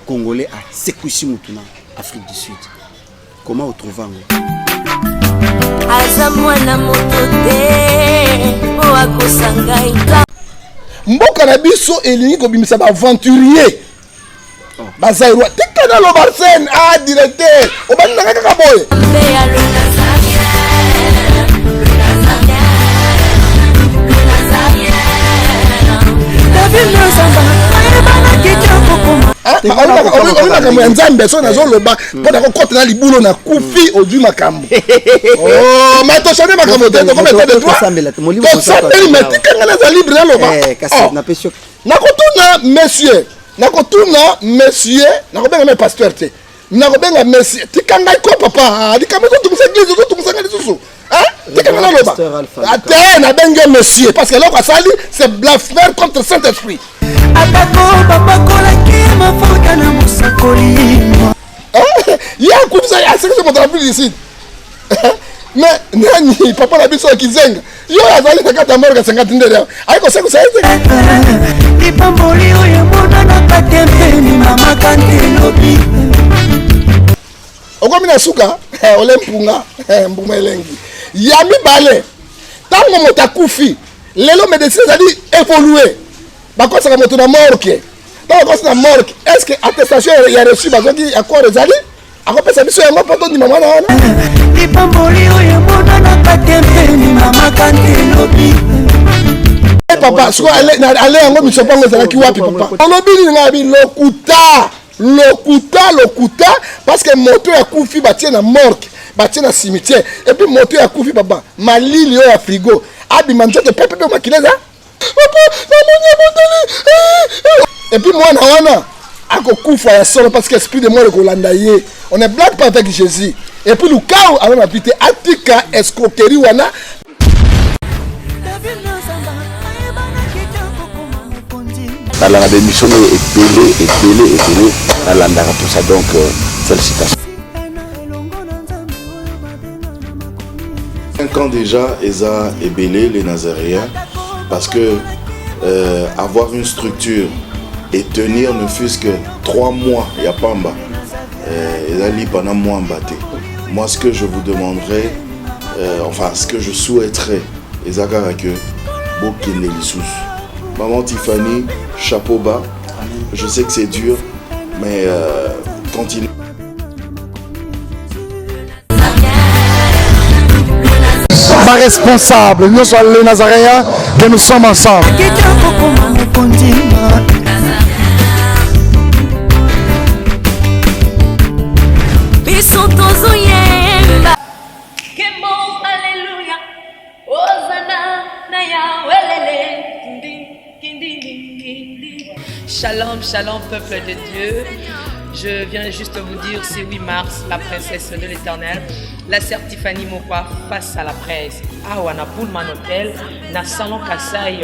Congolais à Sekouchi Mutuna, Afrique du Sud. Comment vous trouvez Mboka na biso elingi kobimisa ba aventurier. Bazairwa tikana lo Barsen directeur. Obani na kaka boye. Nzambe so nazoloba mpona kokota na libulo na kufi ozwi makambo. Oh, mais toshane makambo te comme état de droit. Tosambeli metikanga naza libre naloba. Nakotuna monsieur, nakobenga me pasteur te. Nakobenga monsieur, tikanga ko papa, dikamba zo tumisa église zo tumisa ngali susu. Tikanga naloba. Ate na benga monsieur parce que là quoi sali c'est blasphème contre Saint-Esprit. Atako papa kola ki mafuta na musakoli. Ya kumisa ya c'est mon travail ici. Mais nani papa na biso kizenga. Yo azali na kata morga 50 ndele. Aiko seko sasa. Lipamboli oyo mona na katempeni mama kantelobi. Okomina suka ole mpunga mbuma elengi. Yami bale. Tango motakufi. Lelo médecine zali évoluer. Bakosa ka moto na morgue. Tango kosa na morgue. Est-ce que attestation ya reçu bazongi accord ezali? Akopesa biso yango poto ni mama na wana. Lipamboli oyo mona na katempeni mama kantelobi. Papa, so allez yango misopango ezalaki wapi papa? Olobi ni ngabi lokuta parce que moto ya kufi batie na morgue, batie na cimetière et puis moto ya kufi papa, malili yo ya frigo, abi manzote pepe makileza. Papa, namonya boteli. Et puis moi na wana akokufa ya solo parce que esprit de mort kolanda ye. On est blague pas avec Jésus. Et puis le cas alors na pité atika escroquerie wana. Dans la démission est belé, dans l'andara tout ça, donc félicitations. 5 ans déjà, Eza est belé, les Nazaréens, parce que avoir une structure et tenir ne fût-ce que 3 mois, il n'y a pas en bas. Eza li pendant moi en bâté. Moi, ce que je vous demanderais, enfin, ce que je souhaiterais, Eza que Bokine Lissous. Maman Tiffany, chapeau bas. Je sais que c'est dur, mais continue. Pas responsable, nous sommes les Nazaréens, que nous sommes ensemble. Shalom, shalom, peuple de Dieu. Je viens juste vous dire, c'est 8 mars, la princesse de l'Éternel, la sœur Tiffany Mokwa face à la presse. Ah, on a Pullman Hotel, na salon Kassai,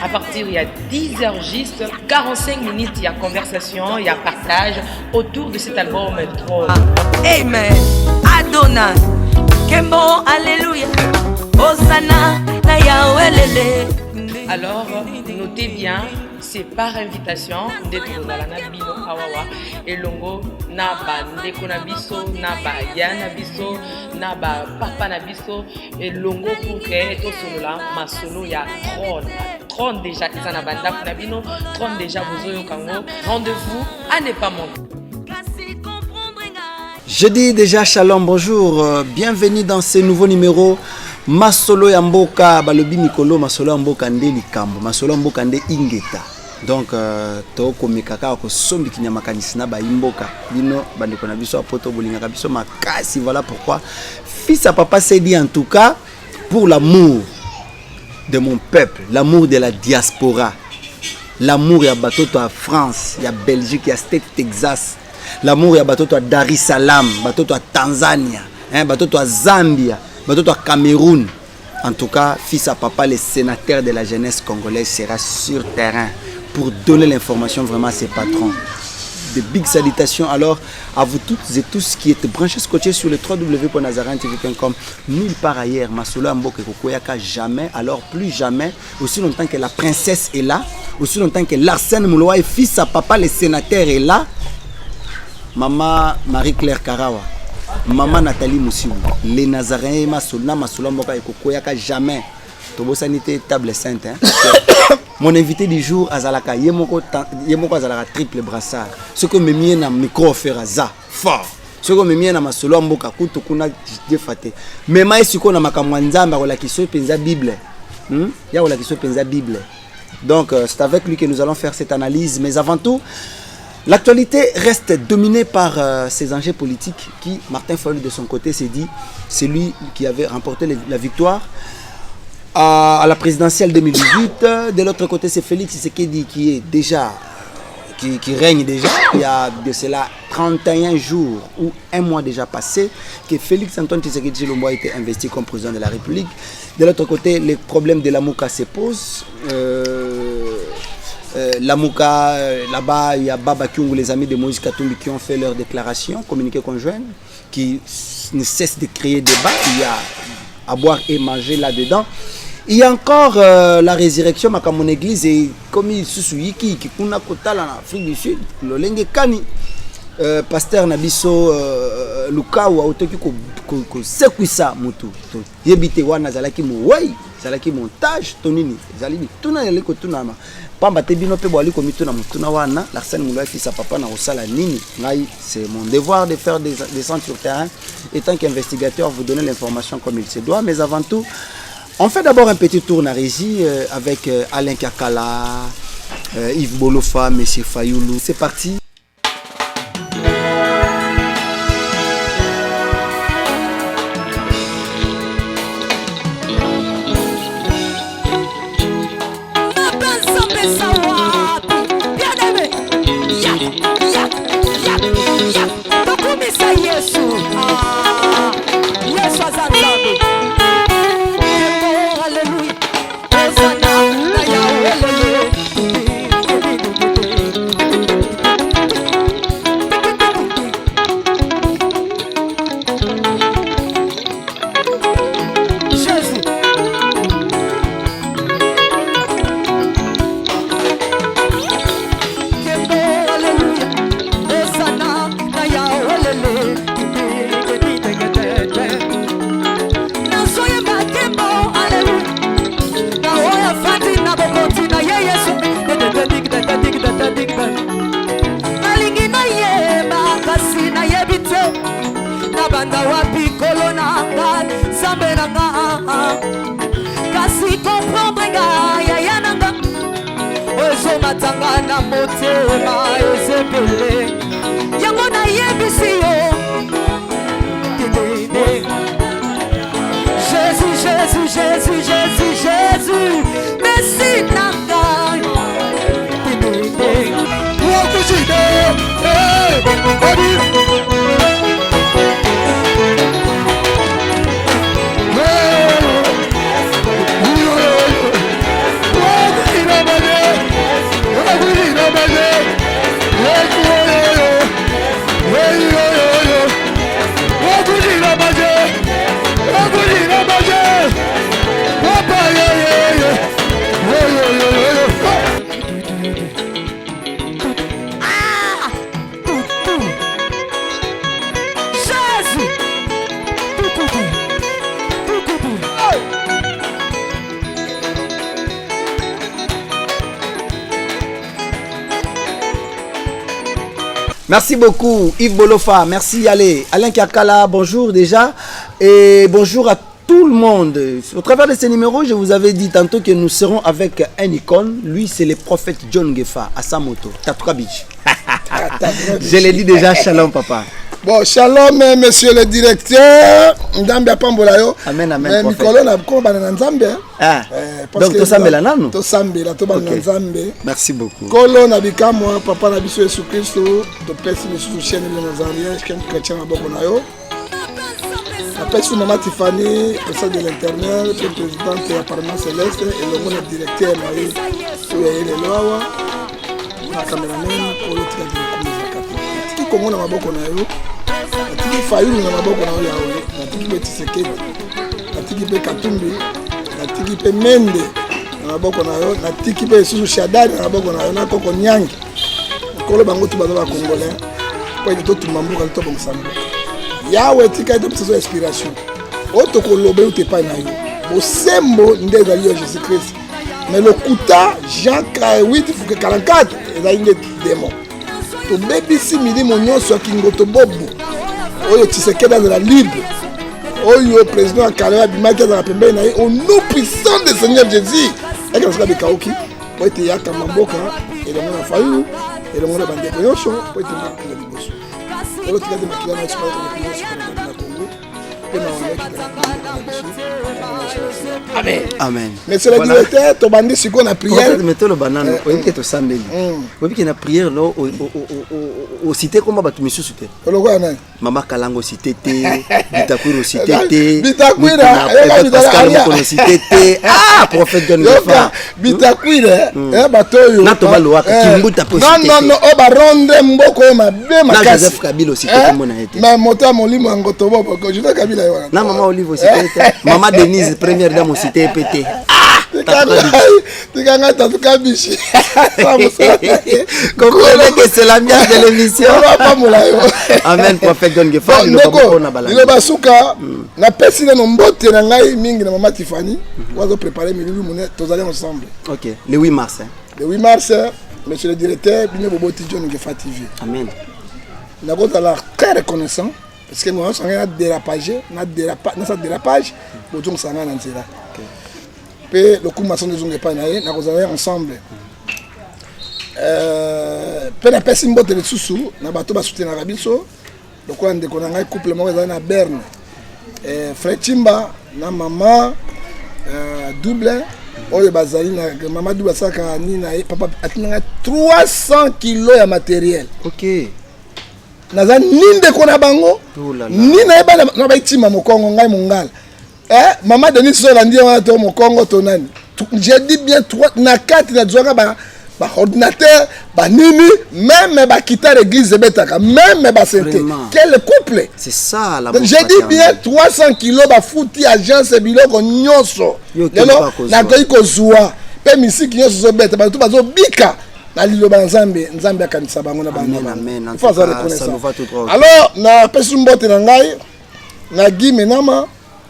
à partir il y a 10h juste, 45 minutes, il y a conversation, il y a partage autour de cet album. Amen. Adonai. Kembo, alléluia. Hosanna, na Yahweh lele. Alors, notez bien, c'est par invitation d'être dans la Nabino Awawa et Longo Naba Ndeko Nabiso, Naba Yana Biso, Naba Papa Nabiso et Longo pour créer tout solo là, ma solo il y a 30 déjà Izanabanda Nabino, 30 déjà Bozoyo Kango. Rendez-vous à ne pas manquer. Je dis déjà shalom, bonjour, bienvenue dans ce nouveau numéro. Masolo ya mboka balobi mikolo masolo ya mboka nde likambo masolo ya mboka nde ingeta donc to komekaka ko sombi kinyama kanisina ba imboka bino bandeko na biso apoto bolinga biso makasi. Voilà pourquoi fils à papa s'est dit en tout cas pour l'amour de mon peuple, l'amour de la diaspora, l'amour ya batoto à France, ya Belgique, ya State Texas, l'amour ya batoto à Dar es Salaam, batoto à Tanzania, batoto à Zambia, batoto à Cameroun. En tout cas, fils à papa, le sénateur de la jeunesse congolaise sera sur terrain pour donner l'information vraiment à ses patrons. De big salutations alors à vous toutes et tous qui êtes branchés scotchés sur le www.nazarantv.com. Nulle part ailleurs, Masolo Mboke Kokoyaka jamais, alors plus jamais, aussi longtemps que la princesse est là, aussi longtemps que Larsen Mouloua et fils à papa, le sénateur est là, maman Marie-Claire Karawa, maman Nathalie Moussiou, les Nazaréens Masula Moka et Kokoyaka jamais. Tobo sanité table sainte. Mon invité du jour, Azalaka, Yemoko Azalaka triple brassard. Ce que me mien na micro faire za fort. Ce que me mien na masolo mboka kutu kuna defate. Mais mai siko na makamwanzamba ko la kiso penza Bible. Ya ko la kiso penza Bible. Donc c'est avec lui que nous allons faire cette analyse, mais avant tout l'actualité reste dominée par ces enjeux politiques qui, Martin Fayulu de son côté s'est dit, c'est lui qui avait remporté la victoire à la présidentielle 2018. De l'autre côté, c'est Félix Tshisekedi qui est déjà, qui règne déjà. Il y a de cela 31 jours ou un mois déjà passé que Félix Antoine Tshisekedi Tshilombo a été investi comme président de la République. De l'autre côté, les problèmes de la Mouka se posent. La Mouka, là-bas, il y a Baba Kyungu, les amis de Moïse Katumbi qui ont fait leur déclaration, communiqué conjoint, qui ne cesse de créer débat. Il y a à boire et manger là-dedans. Il y a encore la résurrection à mon église et comme il se souvient qui kuna kotala en Afrique du Sud, l'olenge kani pasteur Nabiso Luka ou autoki ko sekuisa mutu to yebite wana zalaki muwai zalaki montage tonini zalini tuna yaliko tunama pamba te bino pe boali ko mituna mutuna wana Larsen Moulay fils à papa na osala nini ngai c'est mon devoir de faire des descentes sur terrain et tant qu'investigateur vous donner l'information comme il se doit, mais avant tout on fait d'abord un petit tour en régie avec Alain Kakala, Yves Bolofa, M. Fayulu. C'est parti. Merci beaucoup Yves Bolofa, merci Yale. Alain Kakala, bonjour déjà et bonjour à tout le monde. Au travers de ces numéros, je vous avais dit tantôt que nous serons avec un icône. Lui, c'est le prophète John Gefa à sa moto, Tatra Beach. Je l'ai dit déjà, shalom papa. Bon, shalom monsieur le directeur. Ndambe apambolayo. Amen, amen. Mais Mikolo na ko banana nzambe. Ah. Donc to sambela nanu. To sambela to banana nzambe. Merci beaucoup. Kolo na bikamwa papa na biso Yesu Kristo to pesi biso chaîne le Nazarien, quelqu'un chrétien na boko na yo. Apesi maman Tiffany, présidente de l'Internet, présidente de la Parlement Céleste et le monde directeur na yo. To yele lowa. Na cameraman Kolo Tiadiko. Kongo na maboko na yo atiki Fayulu na maboko na yo yawe atiki pe Tshisekedi atiki pe Katumbi atiki pe Mende na maboko na yo atiki pe Susu Shadari na maboko na yo na Koko Nyangi kolo bango tu baza ba congolais pour être tout mamboka tout bon sambo yawe tika ito pesa inspiration oto ko lobe ou te pa na yo au sembo ndeza yo Jésus Christ mais le kuta Jean 8 il faut que 44 et là il est démon to baby si midi mon nyonso kingoto bobo oyo Tshisekedi dans la libre oyo président Kaleba bimaki dans la pembe na au nom puissant de Seigneur Jésus et quand ça be kaoki pour être yaka mamboka et le monde a failli et le monde a bandé pour yosho pour être marqué la liboso et l'autre de makila na esprit de la Congo et na Amen. Amen. Monsieur le directeur, tu as dit ce qu'on a prière. Mettez le banane. Vous voyez que tu sens bien. Vous voyez qu'il y a une prière là au cité comment va tu monsieur cité. Maman Kalango cité té, Bitakwiro cité té. Bitakwiro, Pascal Mokono cité té. Ah, prophète John Gefa. Bitakwiro, batoyo. Na to baloa kimbuta po cité. Non, o ba ronde mboko ma be makasi. Na Joseph Kabila cité comme on a été. Mais mota molimo ngotobo ko Joseph Kabila yo. Na maman Olive cité. Maman Denise première dame cité pété. Tikanga tatuka bichi. Comprenez que c'est la mienne de l'émission. Amen, prophète John Gefa. Il va souka na pesi na mbote na ngai mingi na maman Tiffany. On va préparer milieu monnaie tous aller ensemble. OK, le 8 mars. Le 8 mars, monsieur le directeur, Bino Boboti John Gefa TV. Amen. Nous sommes très reconnaissants parce que nous avons un dérapage, notre dérapage, nous avons un dérapage. Puis le coup de maçon de Zongepa, nous avons ensemble. Puis la personne qui est sous nous avons soutenu la Rabiso. Le coup de un couple à Berne. Frère Timba, na maman, double. Oyo bazali na maman double saka ni na papa atinanga 300 kilos de matériel. OK. Naza ninde kona bango. Ni na eba na ba itima mokongo ngai mongala. Maman Denis Sola ndi wana to mokongo to nani. J'ai dit bien 3 na 4 na zwanga ba ordinateur, ba nini, même ba kita l'église betaka, même ba santé. Quel couple. C'est ça la. J'ai dit bien 300 kilos ba fouti agence biloko nyonso. Lelo na koyi ko zuwa. Pe misiki nyonso zo beta ba to bazo bika. Nzambe akanisa bango na bango. Amen. Ça nous va tout droit. Alors na pesu mbote na ngai na Guy Menama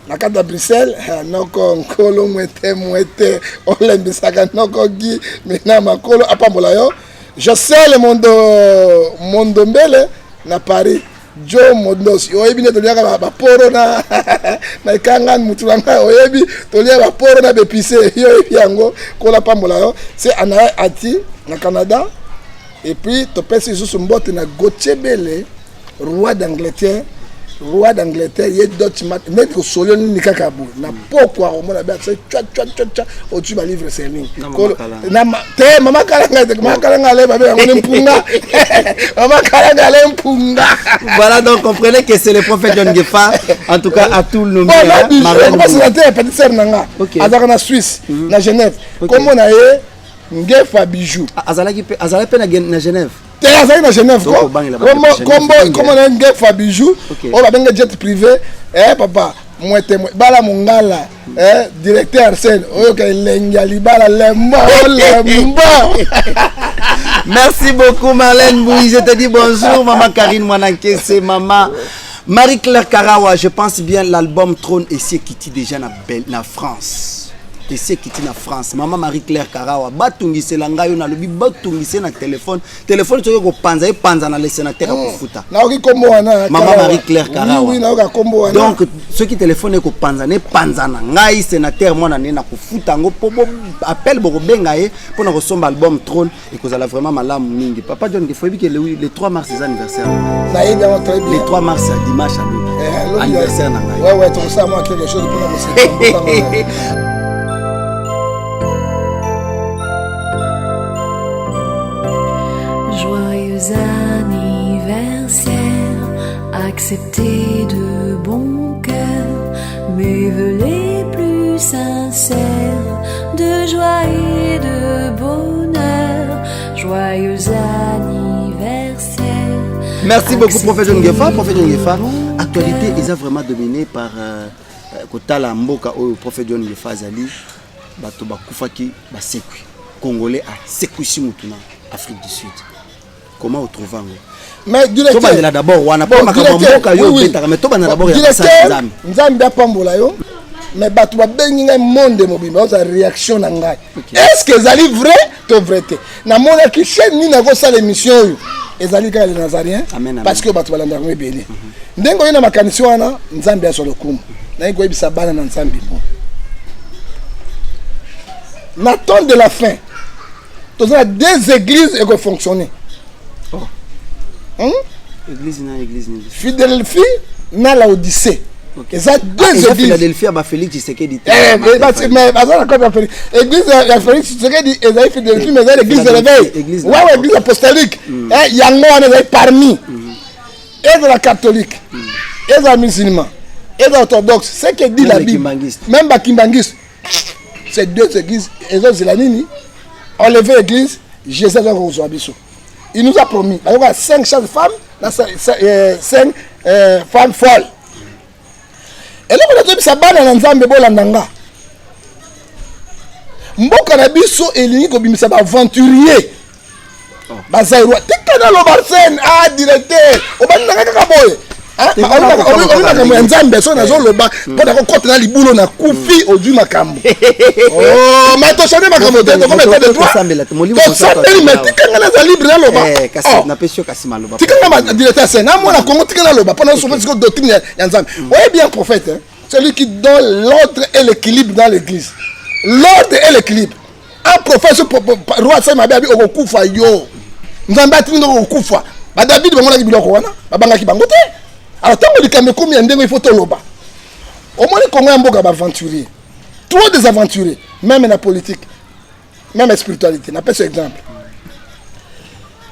na kata Bruxelles noko nkolo mwete olembisaka noko Guy Menama kolo apambola yo. Je sais le mondo mbele na Paris. Jo Mondos oyebi ne toliaka ba poro na na ikanga mutulanga oyebi tolia ba poro na bepise yo yango kola pambola yo c'est ana ati na Canada et puis to pesi sous mbote na Gauthier roi d'Angleterre ye d'autres mettre solo ni kakabu na pokwa o mona ba c'est tcha o tu ba livre selling na te mama kalanga le ba yango mpunga mama kalanga le mpunga. Voilà, donc comprenez que c'est le prophète John Gefa en tout cas à tout le monde. Marraine c'est petit sœur nanga azaka na Suisse na Genève comme on a Gefa bijou azalaki na Genève. T'es à Genève quoi? Comment on a un Gefa bijou? On va benga jet privé. Papa, moi bala mongala. Directeur Arsène. OK, lengali bala lembo. Merci beaucoup Marlène Bouy. Je te dis bonjour maman Karine Mwanankese, maman Marie-Claire Karawa. Je pense bien l'album Trône et c'est qui dit déjà na France. Et c'est qui na France. Maman Marie-Claire Karawa batungise langa yo na lobi batungise na téléphone tu ko panza na le sénateur ko futa. Na oki kombo wana Maman Marie-Claire Karawa. Oui, na oka kombo wana. Donc ceux qui téléphone ko panza na ngai sénateur mwana na ko futa ngo popo appel boko benga e pour na resomba album Trône et que ça a vraiment malamu mingi. Papa John Gefobi que le 3 mars c'est anniversaire. Ça y est bien très bien. Le 3 mars c'est dimanche à anniversaire na ngai. Ouais, tu sais moi quelque chose pour nous. Joyeux anniversaire, accepté de bon cœur, mes vœux les plus sincères, de joie et de bonheur, joyeux anniversaire. Merci beaucoup, prophète John Gefa. Prophète John Gefa, actualité, ils ont vraiment dominé par Kotala Mboka au prophète John Gefa Zali, Batoba Koufaki, Basekui, Congolais à Sekouchi Moutuna, Afrique du Sud. comment trouver mais directeur to d'abord wana pas makamboka yo betaka mais to bana d'abord ya nzambe nzambe apambola yo mais bato babengi ngai monde mobimba oza réaction na ngai est-ce que ezali vrai to vrai te namonaki chaîne nini nakosala émission oyo ezali kaka les nazariens parce que bato balandaka ngo ebele ndenge oyo na makanisi wana nzambe azwa lokumu nayi koyebisa bana na nzambe bon na temps de la fin tozala des églises ekofonctionner église na Philadelphie na Laodicée. Et ça deux églises. Philadelphie à Félix Tshisekedi. Mais bazala comme Félix. Église ya Félix Tshisekedi et ça Philadelphie mais l'église de réveil. Ouais église apostolique. Il y a un parmi. Et de la catholique. Et de la musulman. Et de l'orthodoxe. C'est que dit la Bible. Même Bakimbangiste. Ces deux églises et autres c'est la nini. Enlever l'église, Jésus a reçu Bissou. Il nous a promis. Il y a 5 chefs de femmes, 5 femmes folles. Et là, on a dit ça va dans Nzambe bolandanga. Mboka na biso elingi ko bimisa ba aventurier. Bazairwa tikana lo Barsen directeur. Obandanga kaka boye. On Nzambe so na zo loba pona ko kotana libulo na kufi odu makambo. Oh, mais to chane makambo te ko mettre de toi. To sapeli metikanga na za libre na loba. Kasi na pesio kasi maloba. Tikanga ma directeur c'est na moi na Congo tikanga loba pona so fait doctrine ya Nzambe. Ouais bien prophète hein. Celui qui donne l'ordre et l'équilibre dans l'église. L'ordre et l'équilibre. Un prophète roi Saint Mabi okufa yo. Nzambe atindi okufa. Ba David bango na biloko wana. Ba bangaki bango te. Alors, tant que les combien il faut te loba. Au moins, les Congolais ont aventurier. Trop des aventuriers, même dans la politique, même dans la spiritualité. On a pas exemple.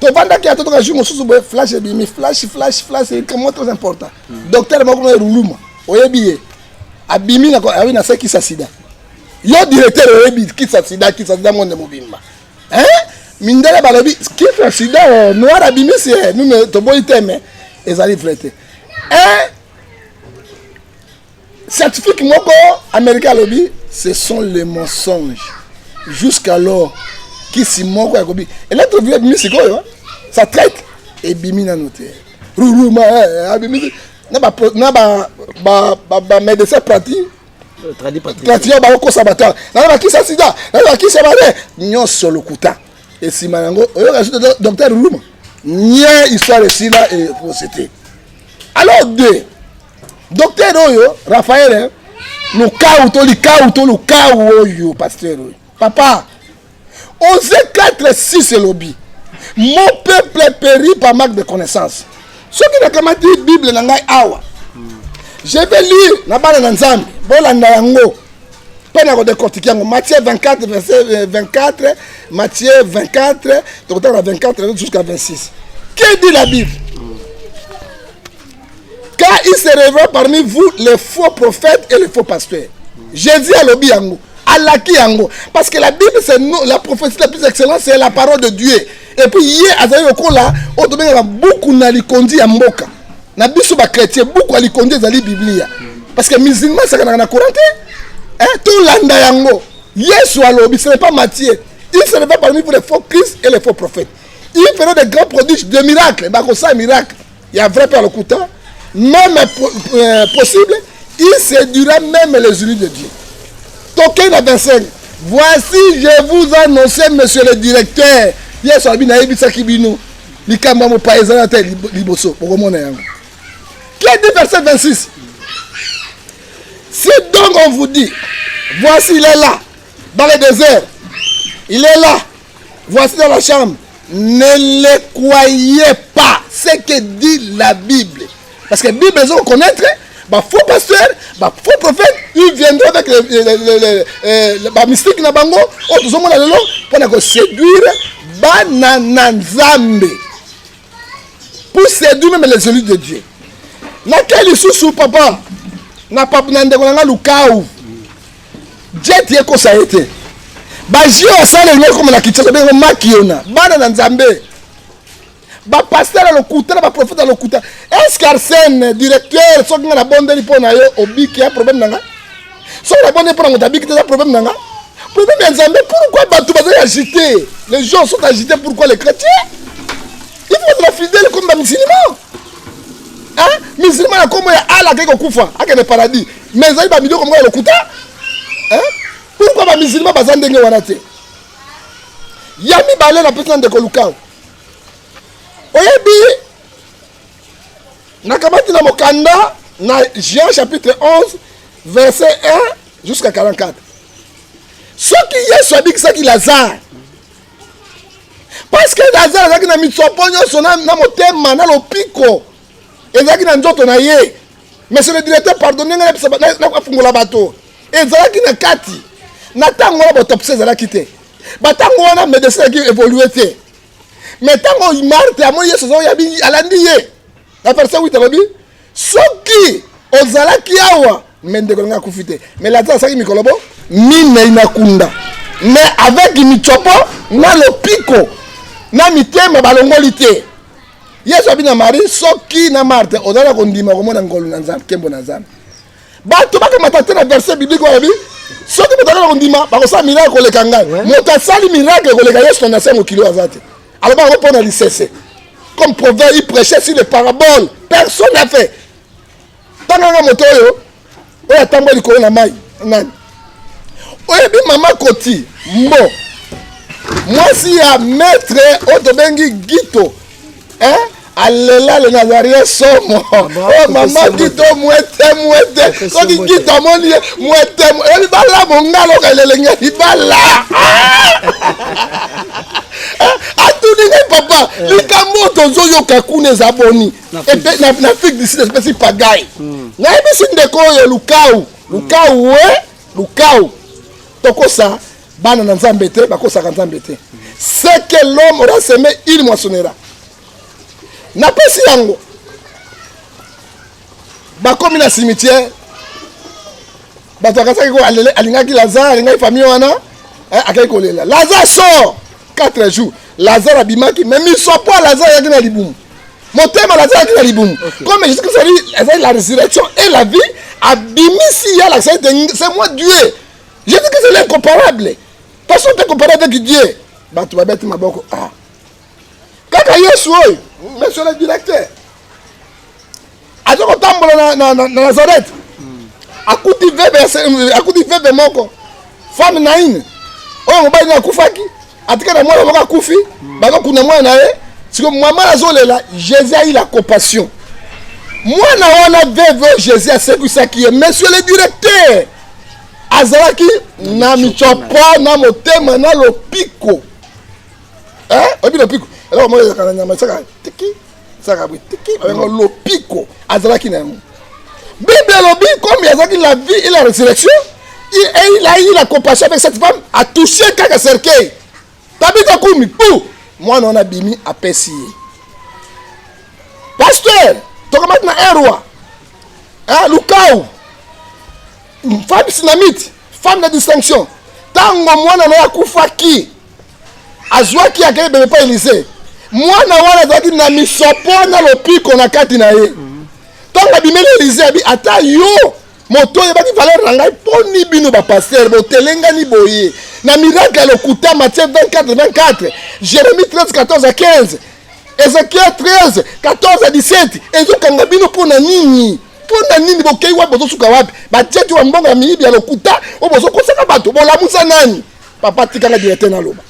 Tu vas dire qu'il y a un flash, flash, c'est comment très important. Docteur Magoumé Roulouma, Oyebiye, Abimi, na ce qui s'assida. Yo directeur Oyebi, qui s'assida, mon mobimba. Hein? Mindele Balobi, qui s'assida, noir Abimi, c'est nous, te boy thème, et arrivent flété. Un scientifique moko américain lobby, ce sont les mensonges. Jusqu'alors, qui si moko yakobi. Et là tu viens musique ça traite et bimi na noté. Roulouma abimi na ba médecin pratique. Pratique ba ko sabateur. Na ba ki sa sida, na ba ki sabare, nyonso lokuta. Et si manango, oyo docteur Roulouma. Nia histoire ici là et c'était. Alors deux, docteur Oyo, Raphaël, le cas Oyo, pasteur Oyo. Papa, 11-4-6 est lobby. Mon peuple périt par manque de connaissances. Ce qui n'a qu'à dire Bible n'angai awa. Je vais lire Nabana Nanzambi, Bolanda Yango. Pena ko décortiquer Matthieu 24 verset 24, Matthieu 24, donc 24 jusqu'à 26. Que dit la Bible? Car il se révèle parmi vous les faux prophètes et les faux pasteurs. Jésus a l'obi yango, alaki yango. Parce que la Bible, c'est la prophétie la plus excellente, c'est la parole de Dieu. Et puis, hier, Azaï Okola, on a beaucoup de kondi à Mboka. Na biso ba chrétien, beaucoup de kondi à la Bible. Parce que musulman, c'est qu'on a couranté. Tout landa yango. Yesu a l'obi, ce n'est pas Matthieu. Il se révèle parmi vous les faux Christ et les faux prophètes. Il fait des grands prodiges, des miracles. Bah, ça, miracle. Il y a un vrai père le couteau. Même possible, il séduira même les unis de Dieu. Token à 25. Voici, je vous annonce, monsieur le directeur. Hier, sur la Bible, il y a Kibino. Il y a un paysan à terre, Liboso. Qui a dit verset 26? Si donc on vous dit, voici, il est là, dans le désert. Il est là. Voici dans la chambre. Ne le croyez pas. Ce que dit la Bible. Parce que la Bible, ils ont connaître, faux pasteur, faux prophète, ils viendront avec les mystiques na bango, pour séduire Banananzambe. Pour séduire même les élus de Dieu. Na quel sous papa, na papa nandekona lukaou. Dieu tie ko ça été. Bajio asale le comme la kitchen be makiona. Banananzambe. Ba pasteur le couta, ba prophète le couta. Est-ce qu'Arsène directeur so ngana bondeli pona yo obiki a problème nanga? So la bonne pour ngota biki a problème nanga? Problème Nzambe pourquoi ba tout bazali agité? Les gens sont agités pourquoi les chrétiens? Il faut être fidèle comme un musulman. Hein? Musulman, comme Allah qui est koufa, qui est le paradis. Mais il y a des millions comme le kouta. Hein? Pourquoi les musulmans ne sont pas en train de Yami balé la personne de Kolukao. Oyebi, nakamati na mokanda, na Jean chapitre 11, verset 1 jusqu'à 44. Ce qui est soit dit que c'est Lazare. Parce que Lazare, c'est que mitsoponyo sona na motema na lopiko. Et c'est que na nzoto na ye. Monsieur le directeur, pardonnez-moi, na fungola bato. Et c'est que na kati. Na tango na botopse zala kite. Batango wana médecin qui évolué te. Mais tango imarte amo yeso zo yabi alandi ye. La personne oui talobi. Soki ozala ki awa mende ko nga kufite. Mais la tsa saki mikolobo mine inakunda. Mais avec michopo na lopiko na mitema balongoli te. Yeso abi na mari soki na marte ozala ko ndima ko mona ngolu na nzambe kembo na nzambe. Bato baka matata na verset biblique wabi. Soki motaka kondima bakosa miracle koleka ngai moto asali miracle koleka yesu na semo kilo azate alors ba repona lisese comme proverbe il prêchait sur les paraboles personne n'a fait tanga moto yo oya tambo likolo na mai nani oya bi mama koti mbo mwasi ya maître otobengi gito hein alela le Nazaria somo oh mama gito mwete soki gito moni mwete eli bala mongalo kalelenge libala atuni ngai papa likambo tozo kakune zaboni et na fig d'ici espèce pagaille na ebisi ndeko yo lukau tokosa bana na nzambe te bakosa ka nzambe te c'est que l'homme aura semé il moissonnera. Napesi yango bakomi na cimetière bato akasaki ko alingaki Lazare alingaki famille wana akaki kolela Lazare sort 4 jours Lazare abimaki mais misopo Lazare yaki na libumu motema Lazare yaki na libumu comme Jésus Christ a la résurrection et la vie abimisi ya la c'est moi Dieu. Je dis que c'est l'incomparable personne n'est comparable avec Dieu bato babeti maboko kaka Yesu oyo monsieur le directeur azoko tambola na Nazareth akuti veve moko femme naine oyo mobali na kufaki atika na mwana moko akufi bako kuna mwana na ye siko mama azolela Jésus a eu la compassion mwana wana veve Jésus a sekwisaki ye monsieur le directeur azalaki na michopo na motema na lopiko obi lopiko alors moi quand on a ça tiki ça tiki on lopiko azalaki na Bible lobi comme yazaki la vie et la résurrection il a eu la compassion avec cette femme a touché kaka cercueil tabika kumi pou moi on a bimi a pesi pasteur to comme maintenant un roi Lukau femme synamite femme de distinction tango mwana na kufaki azwaki akei bebe pa Élysée mwana wana azalaki na misopo na lopiko na kati na ye ntongo abimeli Élysée abi ata yo moto oyebaki valeur na ngai mponi bino bapaster botelengani boye na miracle ya lokuta Matthieu 24 Jérémie 13:14-15 Ézéchiel 13:14-17 ezokanga bino mpona nini bokei wapi bozosuka wapi batieti wa mbongo ya miyibi ya lokuta oyo bozokosaka bato bolamusa nani papa tikanga directeur na loba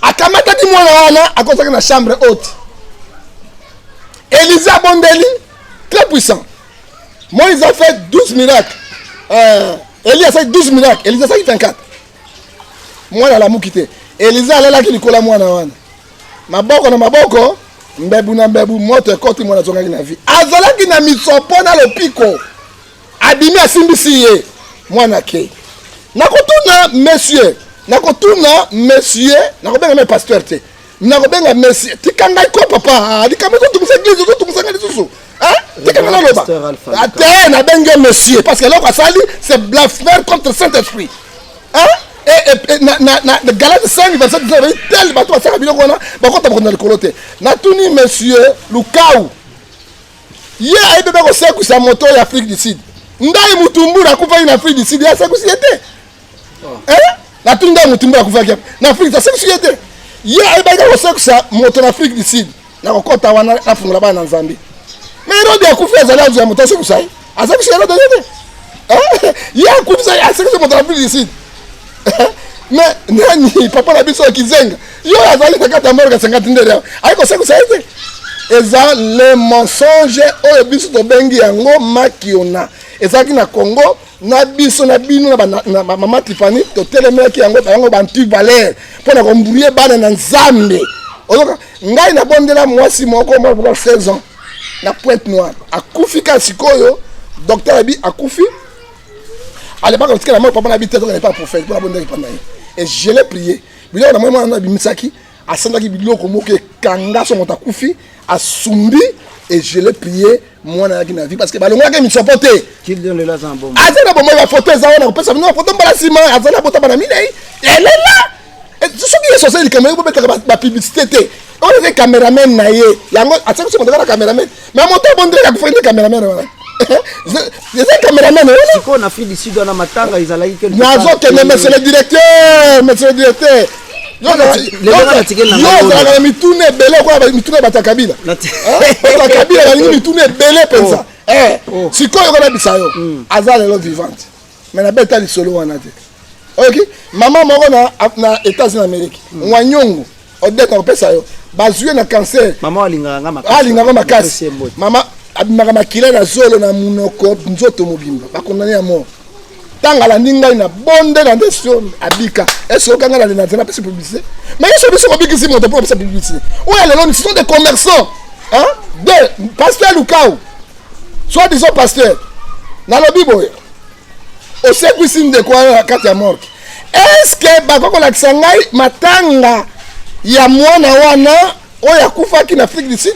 akamataki mwana wana akozaki na chambre haute Élisée abondeli très puissant Moïse a fait 12 miracles Élie a fait 12 miracles Élisée a fait 24 mwana alamuki te Élisée alalaki likola mwana wana maboko na maboko mbebu na mbebu moto ekoti mwana zongaki na vie azalaki na misopo na lopiko abimi asimbisi ye mwana ke nakotuna monsieur nakobenga me pasteur te nakobenga monsieur tikanga ko papa likama zo tumisa église zo tumisa ngali susu tikanga na loba ate na benge monsieur parce que là quoi sali c'est blasphème contre Saint-Esprit et na Galates 5 verset 19 tel bato asaka biloko wana bakota bakona likolo te natuni monsieur Lukau ye ayebebe kosekwisa moto ya Afrique du Sud ndai mutumbura akufaki na Afrique du Sud ya sekwisi ete natuni ndai mutumbura akufaki na Afrique ya sekwisi ete ye ayebaka kosekisa moto na Afrique du Sud na kokota wana nafungola bana na Nzambe mais Herode akufi azali azu ya moto asekisa ye asekisa Herode te ye akufi asekisa moto na Afrique du Sud mais nani papa na biso kizenga yo azali na kata morga 50 ndere ayiko sekisa ye te eza le mensonge oyo biso tobengi yango makiona ezalaki na Congo na biso na bino na mama Tiffany totelemelaki yango bantu valeur mpona komburie bana na Nzambe ozoka ngai na bondela mwasi moko mwa 16 ans na Pointe Noire akufi ka sikoyo docteur abi akufi allez pas que la mort papa na bi tete n'est pas prophète pour la bondela pendant et je l'ai prié biloko na moi na bimisaki asandaki biloko moko kanga so mota kufi asumbi et je l'ai prié moi na na vie parce que balonga ke mi supporter qu'il donne le lazan bon azana bon moi photo za wana kopesa bino photo mbala sima azana bota bana mina elle est là et ce qui est censé le caméra pour mettre la publicité on est caméraman na ye yango atako so mondaka caméraman mais moto bondre ka kufanya caméraman wana c'est caméraman c'est qu'on a fait d'ici dans la matanga ils allaient que nazo que monsieur le directeur yo za mitune bele kwa mitune batakabila batakabila balingi mitune bele pensa sikoyo kona bisayo azale lo vivante mais na beta li solo wana te OK maman moko na États-Unis d'Amérique wanyongo odeka opesa yo bazue na cancer maman alinganga makasi maman abimaka makila na zolo na munoko nzoto mobimba bakondane ya mort tanga la ninga ina bonde na ndeso abika est-ce que kanga la na tena pesi publicité mais ils sont biso mobiki si moto pour pesi publicité ouais les ce sont des commerçants hein de pasteur Lukao soit disons pasteur na lobi boy au service de quoi kati ya mort est-ce que bakoko la kisangai matanga ya mwana wana oya kufaki na Afrique du Sud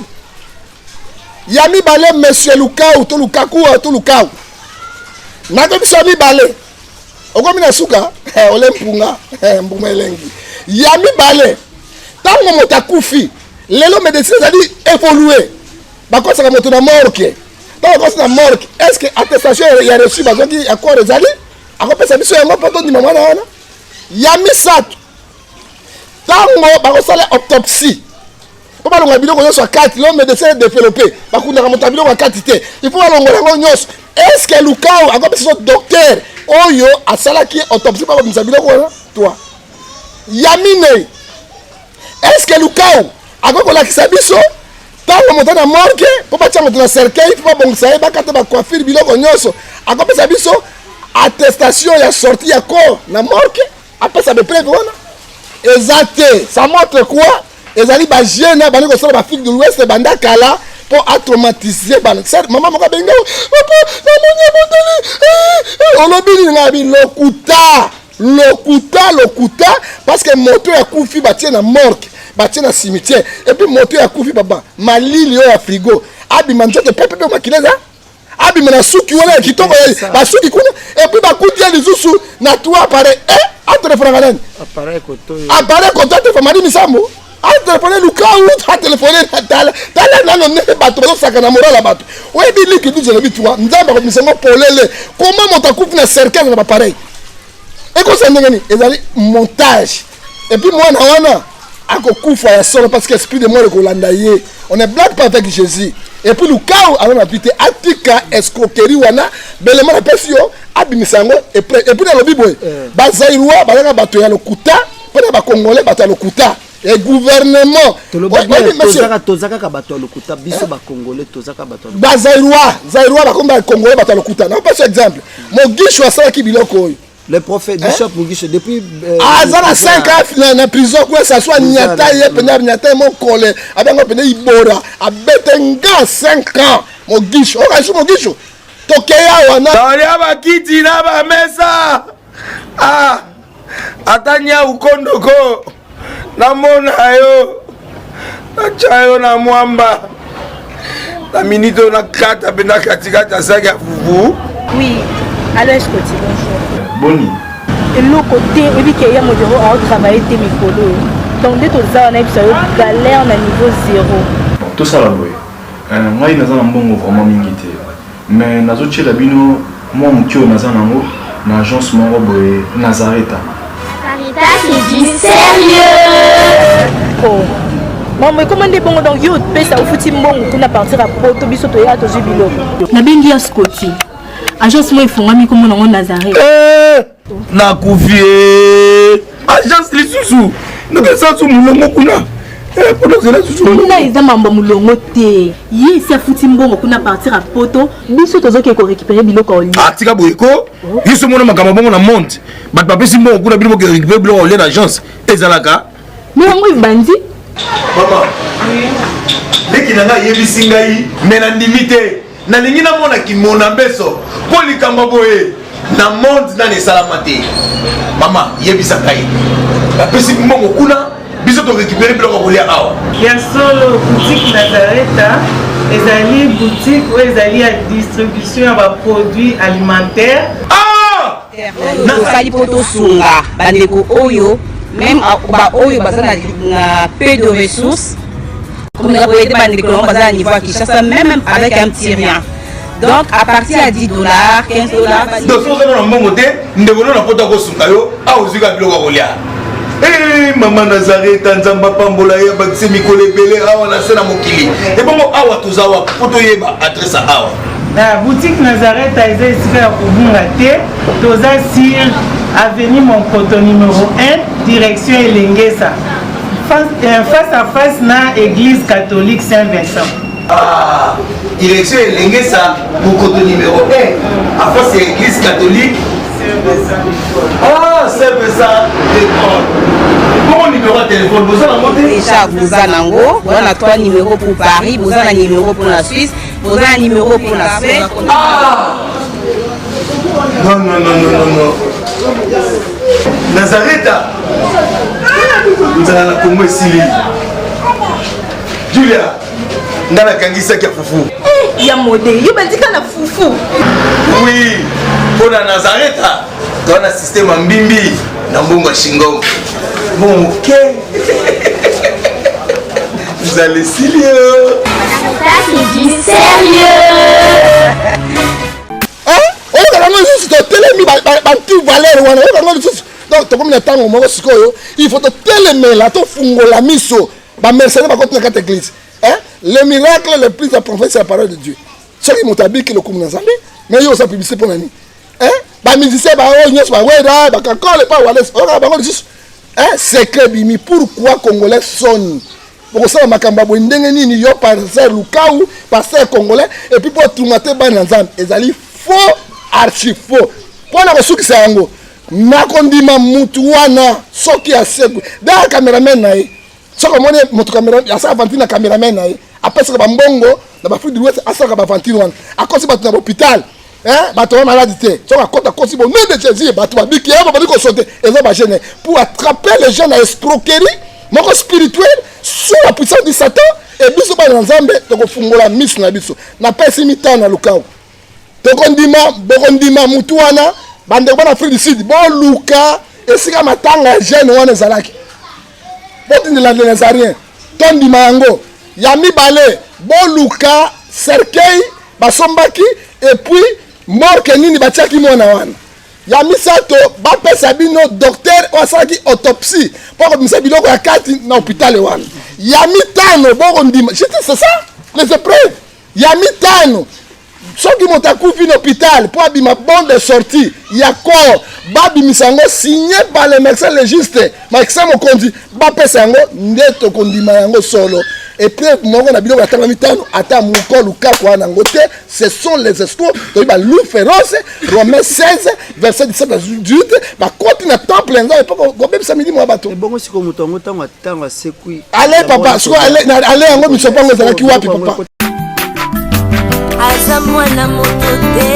yami balé monsieur Lukao to Lukaku to Lukao nako biso mibale okomi na suka ole mpunga mbuma elengi ya mibale tango moto akufi lelo médecine ezali évoluer bakosaka moto na morgue tango kosi na morgue est-ce que attestation ya reçu bazoki accord ezali akopesa biso yango mpo tondima mwana wana ya misato tango bakosala autopsie po balonga biloko nyonso akati lo médecin développé bakundaka moto ya biloko akati te il faut balongola yango nyonso est-ce que Lukao akopesa docteur oyo asalaki autopsie pa babimisa biloko wana toi yamine est-ce que Lukao akokolakisa biso ntango moto na morgue po batia moto na cercueil po babongisa ye bakata bacoiffure biloko nyonso akopesa biso attestation ya sortie ya corps na morgue apesa bepreuve wana eza te ça montre quoi ezali bajeune bandi kosala baafrique de l'ouest banda kala pour atraumatiser bana maman moko benga papa na monya boteli olobi ngabi lokuta parce que moto ya kufi batie na morgue batie na cimetière et puis moto ya kufi baba malili yo ya frigo abima nzoto pepe makileza abima na suki wala ya kitoko basuki kuna et puis bakutia lisusu na toi appareil téléphone ngalani appareil koto téléphone misambo a téléphoné Lukao a téléphoné Natala nano ne bato bazosaka na moral ya bato oyebi liki biso lobi toi nzambe akomisango polele comment moto akufi na cercle na bapareil ekosa ndenge nini ezali montage et puis mwana wana akokufa ya solo parce que esprit de mort ekolanda ye on est blague pas avec Jésus et puis Lukao alona pite atika escroquerie wana belema na pesi yo abimisango et puis na lobi boye bazairwa balaka bato ya lokuta pona ba congolais bato ya lokuta et gouvernement tozaka ka bato ya lokuta biso ba congolais tozaka bato bazairwa bakomba congolais bato ya lokuta na pas exemple Mogisho asalaki biloko oyo le prophète Bishop Mogisho depuis azana 5 ans na prison quoi ça soit nyata ye pena nyata mon collègue abango pena ibora abetenga 5 ans Mogisho okashi Mogisho tokeya wana tolia bakiti na ba mesa atanya ukondoko namona yo nachayo na mwamba na minito na kata pena katikata saga fufu oui alors est-ce que tu bonjour boni et le côté et puis qu'il y a mon bureau à travailler tes micros donc dès tout ça on a eu galère na niveau 0 tout ça là boy moi naza na mbongo vraiment mingi te mais nazo tchela bino moi mukio naza nango na agence moko boy Nazareta Caritas, c'est du sérieux. Oh. Maman, comment on dit bon donc yo pesa au fouti mbongo kuna partir à poto biso to ya to jubilo. Na bengi ya Scotty. Agence moi ifungami comme on Nazareth. Na kufie. Agence lisusu. Nous que ça sous mulongo kuna. Pour nous là sous. Kuna eza mambo mulongo te. Yi si afuti mbongo kuna partir à poto biso to zoke ko récupérer biloko oli. Ah tika boyeko. Yiso mona makamba bongo na monte. Bat papi si mbongo kuna biloko récupérer biloko oli l'agence. Ezalaka. Mais yango bandi. Maman. Oui. Dès qu'il a yebisi ngai mais na limité. Na lingi na mona ki mona beso. Ko likamba boye. Na monde na ne salamate. Maman, yebisa kai. La pesi mbongo kuna biso to récupérer biloko kolia awa. Ya solo boutique Nazareth, ezali boutique où ezali à distribution ya produits alimentaires. Ah! Nakali poto sunga bandeko oyo même ba oyo bazana na peu de ressources. Comme la boyede bandeko on bazana niveau à Kinshasa même avec un petit rien. Donc à partir à $10, $15. Donc so zana mbongo te ndeko na poto ko sunga yo a ozika biloko kolia. Eh maman Nazareth nzamba pambola ya bakise mikole belé awa na sena mokili. Et bon awa tozawa poto yeba adresse awa. La boutique Nazareth a été ici à Kubungate, Toza Sir, avenue Monkoto numéro 1, direction Elengesa. Face à face na église catholique Saint-Vincent. Ah, direction Elengesa, Monkoto numéro 1, à face à l'église catholique Saint-Vincent. Ah, Saint-Vincent, bon numéro de téléphone, vous en avez déjà, vous en avez 3 numéros pour Paris, vous en avez un numéro pour la Suisse, vous en avez un numéro pour la Suède. Ah! Non. Nazareth, vous allez la Congo ici. Julia, dans la Kangisa qui a foufou. Il y a modé, il y a dit qu'on a foufou. Oui, pour la Nazareth, dans le système en bimbi, dans Bongo Shingo. Bon, ok. Vous allez sérieux. C'est du sérieux. Hein? On a juste télémi, tu valeur, on a juste. Donc, comme le temps où on il faut te télémer là, tu fungo la miso, bah mercenaire par contre dans l'église. Hein? Le miracle le plus approfondi c'est la parole de Dieu. Ceux qui m'ont habillé qui le comme dans mais ils ont sa publicité pour l'année. Hein? Bah musicien bah oh nyos bah ouais là bah quand le pas Wallace, on a bah juste. Hein? Secret bimi pourquoi congolais sonne. Pour ça makamba bo ndenge nini yo pasteur Lukau, pasteur congolais et puis pour tourmater ban ensemble, ezali faux archi faux. Pour la reçu qui c'est ango. Nakondima mutu wana soki aseku. Da cameraman na ye. Soko mone moto cameraman ya sa avanti na cameraman na ye. Apesa ba mbongo na ba Afrique de l'Ouest asaka ba avanti wana. Akosi ba na hôpital. Hein? Ba to malade te. Soko akota kosi bo nom de Jésus ba to ba biki ya ba ko sauter. Eza ba gêner pour attraper les gens à escroquerie. Moko spirituel sous la puissance du Satan et biso ba nzambe to ko fungola miss na biso. Na pesi mitana lukao. To kondima mutu wana bande bana Afrique du Sud bon luka esika matanga jeune wana zalaki. Botini la Nazarien. Tondima yango ya mibale bon luka cercueil basombaki et puis mort kenini batiaki mona wana. Ya misato ba pesa bino docteur osalaki autopsie pour komisa biloko ya kati na hôpital wana. Ya mitano bon ndima. C'est ça les épreuves. Ya mitano soki motakufi na hôpital pour abima bon de sortie ya corps babi misango signé par le médecin légiste médecin mokondi ba pesa yango ndeto kondima yango solo et puis mongo na biloko atanga mitano ata moko luka kwa nango te ce sont les escrocs to ba loup féroce Romains 16 verset 17 à 18 ba koti na temple nza epoko go bebisa milimo bato bongo siko mutongo tanga sekui allez papa so allez yango misopango ezalaki wapi papa aza mwana moto te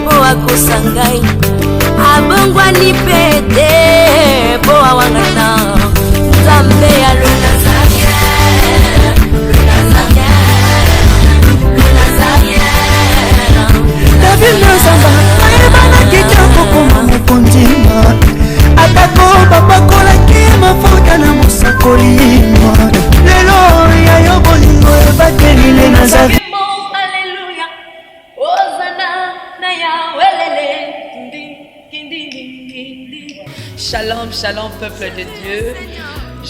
po akosa ngai abongwani mpe te po awangana nzambe ya le David Nzamba ayebana kitoko koma mokondima atako bapakolaki mafuta na mosakoli lelo yayo bolingo ebakelile na zavi. Shalom, shalom, peuple de Dieu.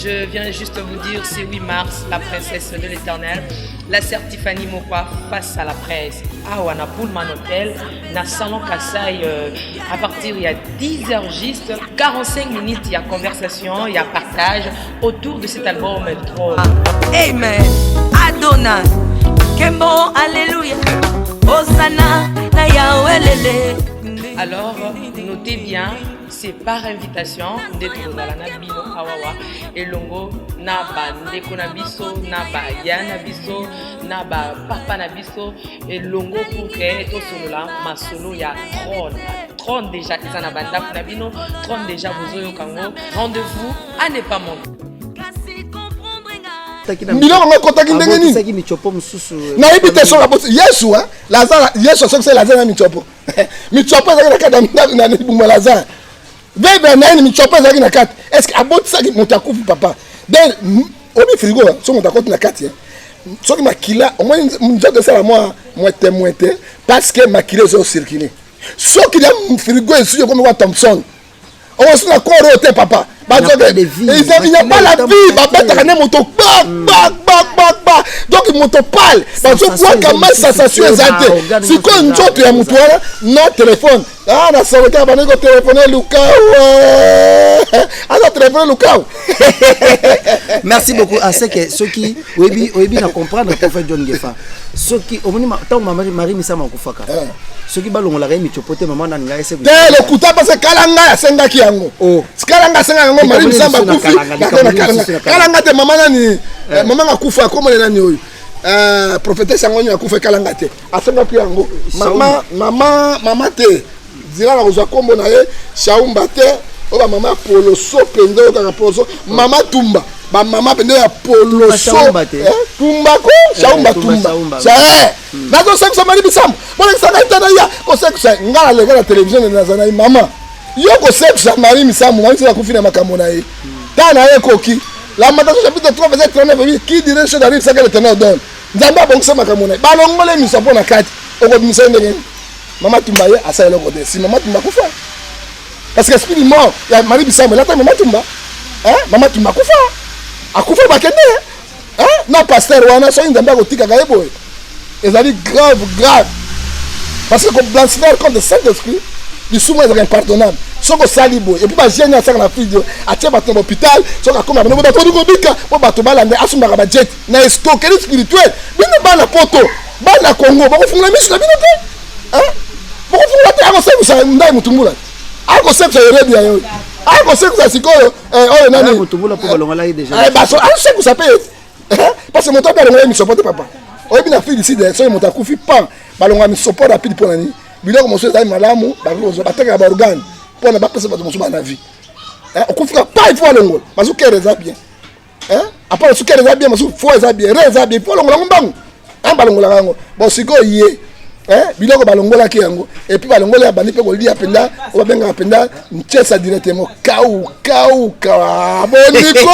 Je viens juste vous dire, c'est 8 mars, la princesse de l'éternel, la sœur Tiffany Mokwa face à la presse. Ah, on a Pullman Hotel, na salon Kassai, à partir il y a 10h juste, 45 minutes, il y a conversation, il y a partage autour de cet album trop. Amen, Adonai, Kembo, Alléluia, Hosanna, na Yahweh Lele. Alors, notez bien, c'est par invitation d'être dans la Nabino Awawa et Longo na bandeko na biso na ba yana biso na ba papa na biso et Longo pour que to solo la masolo ya trône déjà ils en a banda na bino trône déjà bozoyo kango rendez-vous à ne pas manquer. Milongo ngakotaki ndenge nini saki michopo msusu na ibite so rabosi Yesu hein Lazare Yesu so c'est Lazare na michopo michopo ezaki na kata na bumba Lazare bebe na ni michopo ezaki na kata est-ce que aboti saki motakufu papa donc obi frigo so motakoti na kata so ki makila au moins nzoto sala moi moite parce que makila zo circuler so ki ya frigo esu comme wa Thompson on se na corps au papa. Il n'y a pas la vie. Donc il monte pâle. Parce que quoi quand même sensation exaltée. Si quoi une autre ya mutu na téléphone. Ah na saloka ba nego téléphoner Luka. Ah na téléphoner Luka. Merci beaucoup à ceux qui oyebi na comprendre prophète John Gefa. Ceux qui au minimum tant Marie Misama kufaka. Ceux qui balongo la remi chopote maman na ngai ese. Le kuta parce que kalanga senga ki yango. Oh. Kalanga senga yango Marie Misama kufi. Kalanga te maman nani maman akufa comme nani oyo. Prophétesse yango ni akufa kalanga te. Asenga ki yango. Mama te. Dira la roza kombo na ye Shaumba te. Oba mama polo so pendo ka polo mama tumba. Ba mama pendo ya polo so. Tumba ko Shaumba tumba. Ça na ko seksa mari bisam. Bona sanga itana ya ko seksa ngala le la télévision na zana mama. Yo ko seksa mari misamu ngani sala kufina makambo na ye. Tana ye koki. La Matthieu chapitre 3 verset 39 qui dirait chose d'arrive ça que l'Éternel donne. Nzamba bongisa makambo na ye. Ba longole misapo na kati. Oko bimisa ndenge. Mama tumba ye asa le kodé. Si mama tumba kufa. Parce que spirit mort, il y a Marie Bissam, là maman tumba. Hein? Maman tumba kufa. Akufa bakende. Hein? Non pasteur wana so nzamba ko tika ga eboy. Ezali grave. Parce que comme blanchisseur contre le Saint-Esprit, du souvent est impardonnable. Soko salibo et puis ba génie ça na vidéo, a tia ba tombe hôpital, soko comme ba to ko bika, bo ba to balande asumba ba jet. Na escroquerie spirituelle. Bino ba na poto, ba na Congo, ba ko fungula misu na bino te. Hein? Ba ko fungula te ako sebu sa ndai mutumbula. Ako sebu sa ready ayo. Ako sebu sa sikoyo, oyo nani mutumbula po balonga la déjà. Ba so ako sebu sa paye. Parce que mon temps balonga mi supporter papa. Oyo bina fille ici de so mo ta kufi pan, balonga mi support rapide pour nani. Biloko mo so za malamu, ba ko bateka ba organe. Pour ne pas passer par la vie. On ne pas il faut l'ongol. Parce que les bien. Après ce qu'elle bien, parce qu'il faut les bien. Il faut l'ongol. Un ballon la rango. Bon, c'est quoi y est? Biloko balongola ki yango et puis balongola bani pe ko lia penda o benga penda nchesa directement kaou boniko.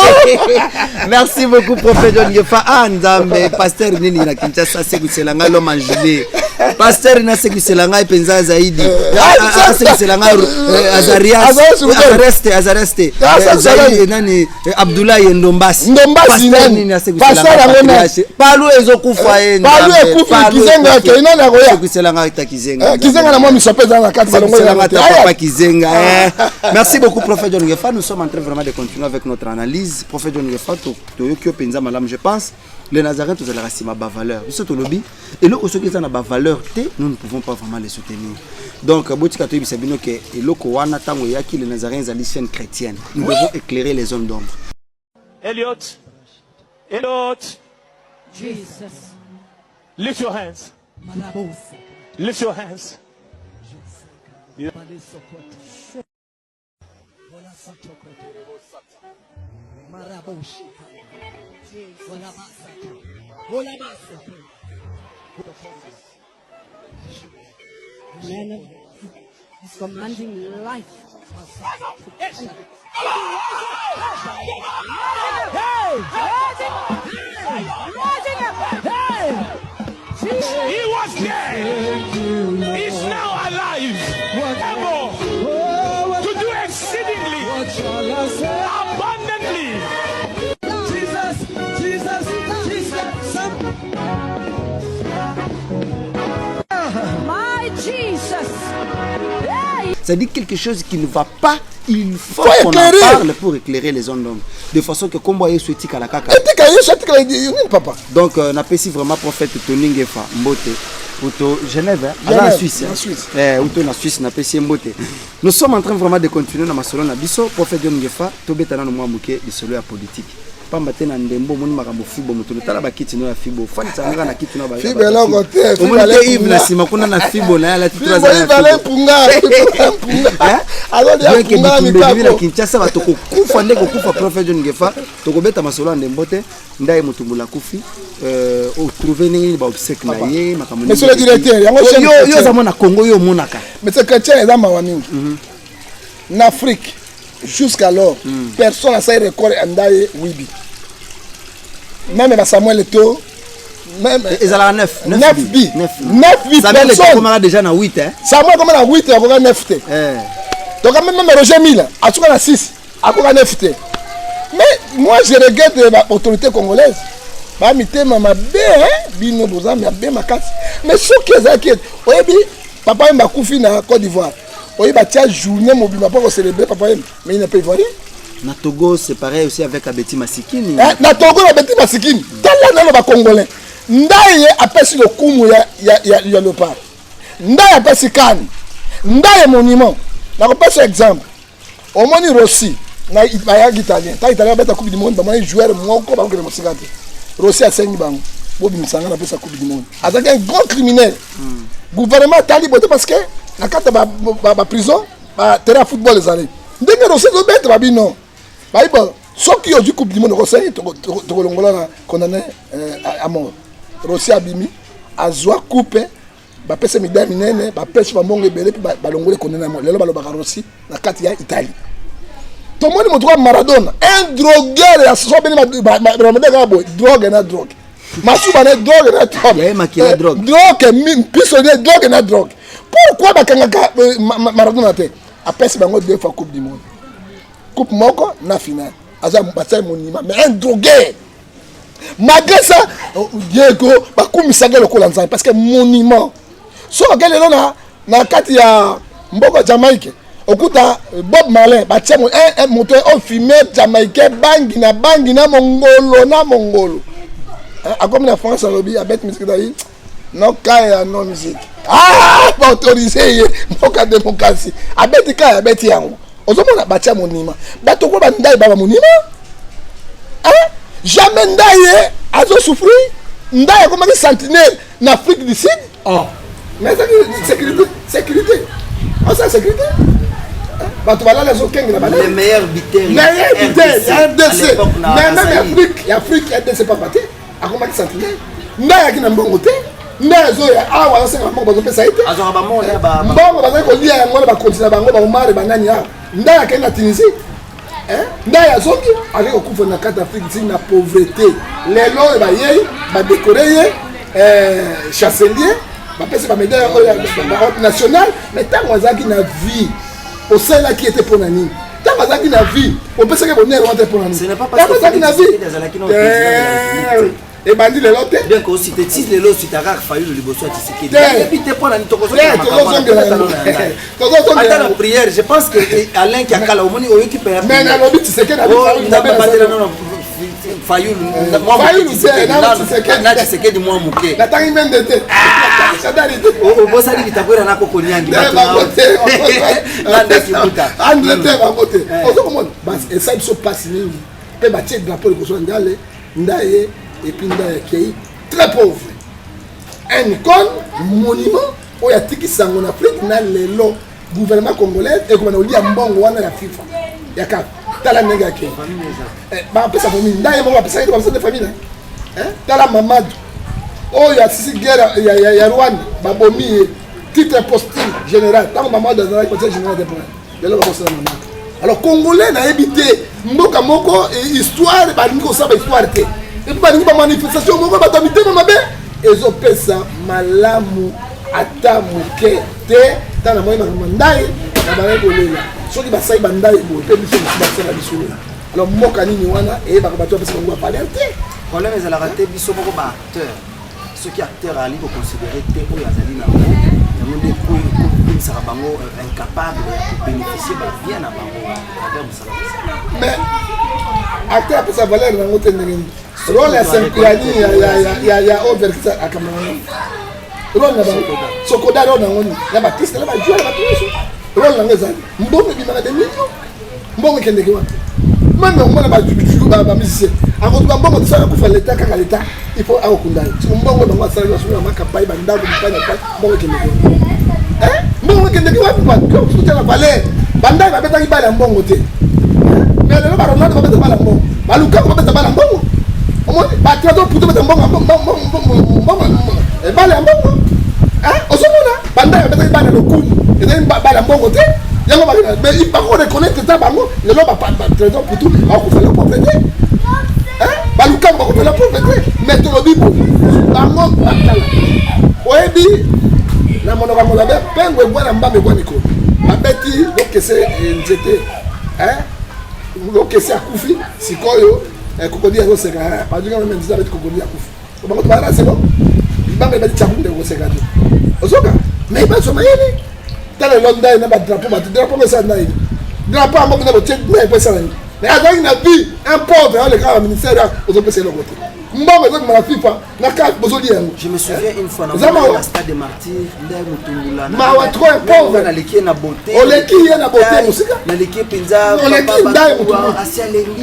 Merci beaucoup prophète John Gefa Nzambe pasteur nini na Kinshasa sekuselanga lo manjile pasteur na sekuselanga penza zaidi sekuselanga Azareste zaidi nani Abdullah Ndombasi nani na sekuselanga palu ezokufa enda palu ekufa kizenga keina na goya Kizenga na moi misopeza na kati balongola papa Kizenga. Merci beaucoup prophète John Gefa. Nous sommes en train vraiment de continuer avec notre analyse. Prophète John Gefa to yokio penza malam je pense les Nazaréens tous la sima ba valeur. Biso to lobby et loko soki za na ba valeur té nous ne pouvons pas vraiment les soutenir. Donc botika to bisa bino ke loko wana tango yaki les Nazaréens zali chaîne chrétienne. Nous devons éclairer les zones d'ombre. Elliot. Jesus. Lift your hands. Lift your hands. He's commanding life. He was dead. He's now alive. Able to do exceedingly, abundantly, C'est-à-dire quelque chose qui ne va pas, il faut qu'on en parle pour éclairer les zones d'ombre. De façon que comme voyez ce tika la kaka. Papa. Donc n'apprécie vraiment prophète Tony Ngefa Mbote Auto Genève, en Suisse. Auto en Suisse n'apprécie Mbote. Nous sommes en train vraiment de continuer dans ma solo na biso prophète John Ngefa to betana no mwa muke de solo ya politique. Pamba tena ndembo moni makambo fibo mutu tala bakiti no ya fibo. Fani tsanga na kiti no ba. Fibo la côté. Fibo la Yves na sima kuna na fibo na la titra za. Fibo la punga. Alors ya punga mi na Kinshasa batoko kufa ndeko kufa prophète John Ngefa toko beta masolo ndembote ndaye mutumbula kufi o trouver nini ba obsèque na ye makambo. Monsieur le directeur, yo za mona Congo yo monaka. Mais c'est chrétien et dama waningi. En Afrique jusqu'alors personne n'a sa record ndaye wibi. Même Samuel Eto'o, même ils ont 9 bi. 9 Samuel Eto'o déjà na 8 hein. Samuel comme na 8 a 9 t. Donc même Roger Mila a tout na 6 a 9 t. Mais moi je regrette l'autorité congolaise. Ba mité mama bé hein, bino boza mais bé makati. Mais ce qui est inquiet, oyebi papa mba kufi na Côte d'Ivoire. Oyebi tia journée mobile pour célébrer papa mais il n'est pas ivoirien. Na Togo c'est pareil aussi avec Abeti Masikini. Na Togo Abeti Masikini. Tala na ba congolais. Ndaye apesi le kumu ya leopard. Ndaye apesi kan. Ndaye monument. Na ko passe exemple. Omoni Rossi na italien. Ta italien beta coupe du monde ba joueur moko ba ko le mosigati. Rossi a sengi bango. Bobi misanga na pesa coupe du monde. Azaki un grand criminel. Gouvernement tali bote parce que na kata ba prison ba terrain football les années. Ndenge Rossi do beta ba bino. Bon, ceux qui ont du coupe du monde conseil, Togolongola condamné à mort. Rossi Abimi, Azwa coupé, ba pese midami nene, ba pese ba monge belé puis ba longole condamné à mort. Lelo ba lo ba Rossi na katia Italie. Tout le monde me trouve Maradona, un drogueur à ce soit béni ba drogue na drogue. Masuba na drogue na drogue. Il maquille drogue. Drogue, pistonnier drogue na drogue. Pourquoi ba kangaka Maradona te? A pese ba ngo 2 fois coupe du monde. Coupe moko na finale aza batay monument mais un drogué malgré ça Diego bakumisanga lokola nzambe parce que monument so akele na kati ya mboko Jamaïque okuta Bob Marley batia un moteur on fumé jamaïcain bangi na mongolo comme la France lobby avec musique d'ailleurs non kaya non musique pas autorisé mboka démocratie abeti kaya abeti yango ozomona batia monument bato ko bandai baba monument hein jamais ndaye azo souffrir ndaye comme un sentinelle en Afrique du Sud mais sécurité on ça sécurité bato bala les aucun les meilleurs biters RDC mais même Afrique RDC pas parti a comme un sentinelle ndaye qui na mbongo te ndaye ya awa ça mbongo bazo pesa ite azo ba mona ba mbongo bazo ko lia ngona ba continue bango ba umare banani ya ndaya kena Tunisie ndaya zongi avec okufa na carte d'Afrique c'est na pauvreté lelo ba yei ba décorer chancelier ba pesa ba médaille nationale mais tant wazaki na vie au sein là qui était pour nani tant wazaki na vie on peut se que bonheur rentre pour nani ce n'est pas parce que wazaki na vie et bandi le lote bien que aussi te tise le lot sur ta rare failli le liboso tisiki et te pour nani toko attends la prière je pense que Alain qui a kala omoni oyo qui peut mais na lobi tiseki na Fayulu na tiseki di mwa muke na tangi mende te sadari te o bosa di takwera na koko nyangi na ndakibuta Angleterre ba bote ozo komona bas et ça se passe ni pe ba tie drapeau de koso ndale ndaye et puis ndaye qui très pauvre un icône monument où ya tiki sango na Afrique na lelo gouvernement congolais et comme on dit mbongo wana la FIFA ya ka tala nega ke ba pesa famille ndaye mo ba pesa ito ba pesa de famille hein tala Mamadou oh ya sisi guerre ya Rwanda ba bomi titre postille général tant Mamadou dans la conseil général de problème lelo ba pesa Mamadou alors congolais na habité mboka moko histoire ba ndiko sa ba histoire te et puis ba ndiko manifestation moko ba tamité mama be ezo pesa malamu ata muke te tana moi mandaye na ba kolela soki basai bandaye bo pe biso basala biso alors mboka nini wana e ba bato pesa ngo ba parler te problème ezala raté biso moko ba acteur ceux qui acteurs ali ko considérer te o yazali na ngo yango nde ko sera bango incapable de bénéficier bien à bango avec musala mais acteur pour sa valeur na ngote ndenge rôle ya Saint-Pierre ya over à Cameroun rôle na bango sokoda rôle na ngoni ya Baptiste la ba jouer la Baptiste rôle na ngeza mbongo bimaka de millions mbongo kende ki wapi même on a ba musicien ako tu mbongo tu sala kufa l'état kaka l'état il faut akunda si mbongo na ngwa sala yo sala maka pai ba ndako mpanya pai mbongo kende ki mbongo kende ki wapi kwa tu tena valeur bandai ba beta ki bala mbongo te mais le ba Ronaldo ba beta bala mbongo ba Lukaku ba beta bala mbongo omo ba trato puto beta mbongo e bala mbongo osomona bandai ba beta ki bala lokumu et then bala mbongo te yango ba mais il pas reconnaître ça bango le lo ba trésor pour tout ba ko faire la propriété ba Lukaku ba ko faire la propriété mais to lo bibo bango batala oyebi na mono ba mola be pengwe bwana mbambe kwa niko babeti lokese nzete lokese akufi sikoyo kokodi ya seka ba dinga même nzaba kokodi ya akufi bango to bana sebo mbambe ba tchakunde ko seka to osoka mais ba soma yele tala londa na ba drapeau mais ça na yele drapeau amoko na bo tche mais pas ça mais azali na vie un pauvre dans le grand ministère aux opérations de côté mbongo ezaki na FIFA na carte bozoli yango. Je me souviens une fois na stade de Martyrs ndai mutungula na wa trop pauvre na leki na beauté oleki ye na beauté musika na leki penza oleki ndai mutungula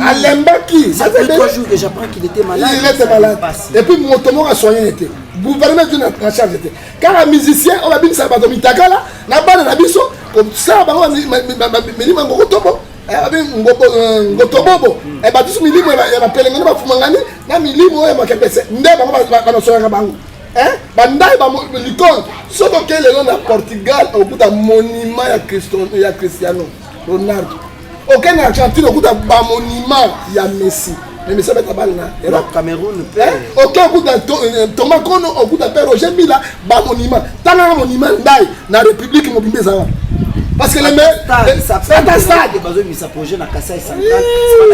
alembaki ça fait 3 jours que j'apprends qu'il était malade. Il était malade et puis motomo a soigné était gouvernement de na charge était car un musicien on va bien ça bato mitakala na bana na biso comme ça bango milima ngotobo ngotobobo e batisu milimo ya bapelengani bafumangani na milimo ya makepese nde bango banasoyaka bango bandai balikon soki oke lelo na Portugal okuta monument ya Cristiano Ronaldo oke na Argentine okuta bamonument ya Messi mais Messi abeta bale na Cameroun oke okuta Thomas Kono okuta pe Roger Mila bamonument tanga monument ndai na République mobimba ezala parce que les mecs stade bazo misa projet na Kasai Central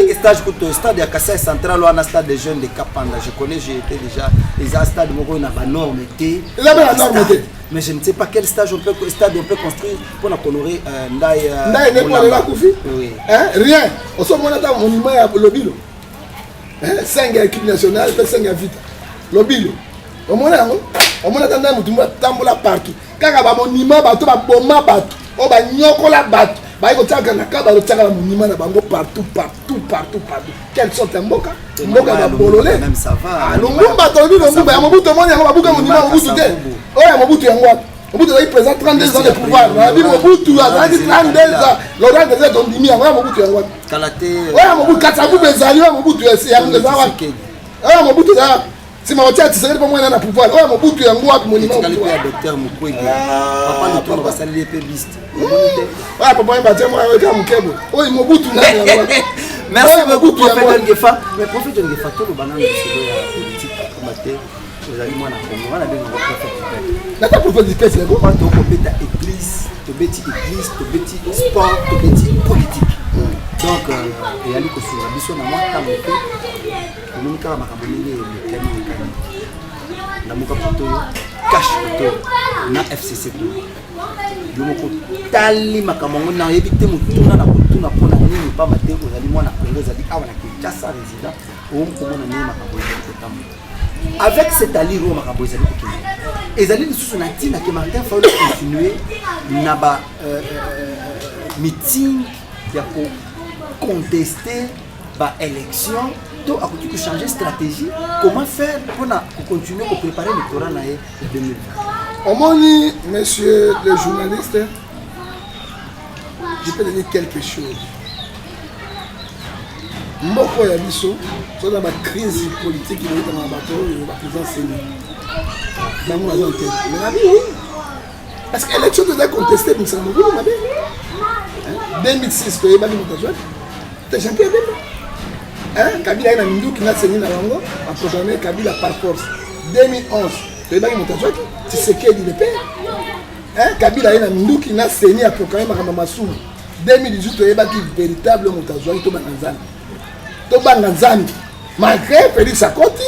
c'est pas stage que stade ya Kasai Central ou un stade des jeunes de Kapanda je connais j'ai été déjà les stades moko na ba norme té mais je ne sais pas quel stade on peut construire pour honorer ndai ne pas la Koufi rien on se mona ta monument ya Lobilo 5 équipe nationale 5 vite Lobilo on mona ta ndai mutumba tambola partout kaka ba monument bato ba boma bato o ba nyokola bato ba iko tsaka na ka ba lo tsaka la monument na bango partout quelle sorte de mboka ba bololé même ça va no mbumba to ni no mbumba ya mobutu moni yango babuka monument mobutu te o ya mobutu yango mobutu il présente 32 ans de pouvoir na bi mobutu a 32 ans Laurent Désert on dimi yango mobutu yango kalate o ya mobutu katsabu bezali ya mobutu yango za wa o ya mobutu za si ma watia tisere pas moi na pouvoir o ya mobutu yango wapi monument ya docteur Mukwege papa le tour va salir peu liste ah papa mbatia moi avec Mukebo o mobutu na yango merci beaucoup prophète Ngefa mais prophète Ngefa to bana solo ya politique combattre ozali mwana Congo wana benga ko prophète na ta prophète pèse ko to ko beta église to beti sport to beti politique donc et ali ko sur biso na moi ta moto omoni kaka makambo ndenge mekani na moka poto cash poto na FCC to yomoko tali makambo ngo na yebi te mutuna na kutuna pona nini pa mateko zali mwana Congo zali awa na Kinshasa résident omona nini makambo ko tamu avec cette allure makambo zali ko ezali lisusu na tina ke Martin Fayulu continuer na ba meeting ya ko contester ba élection to a continué de changer stratégie comment faire pour continuer à préparer le Coran de 2020 Omoni, monsieur le journaliste, je peux dire quelque chose. Mboko ya biso, so na ba crise politique qui est dans la bateau, la présidence c'est dans mon agent tête. Mais la vie oui. Parce que l'élection doit contester mais ça nous ma bien. 2006 que Ebali Moutajoua, t'es champion bien. Kabila ina minduki na seni na bango, a proclamé Kabila par force. 2011 Ebali Moutajoua, Tshisekedi le père. Kabila ina minduki na seni a proclamé Makamba Masulu. 2018 Ebali véritable Moutajoua to Banganzani. To Banganzani. Malgré Félix Sakoti,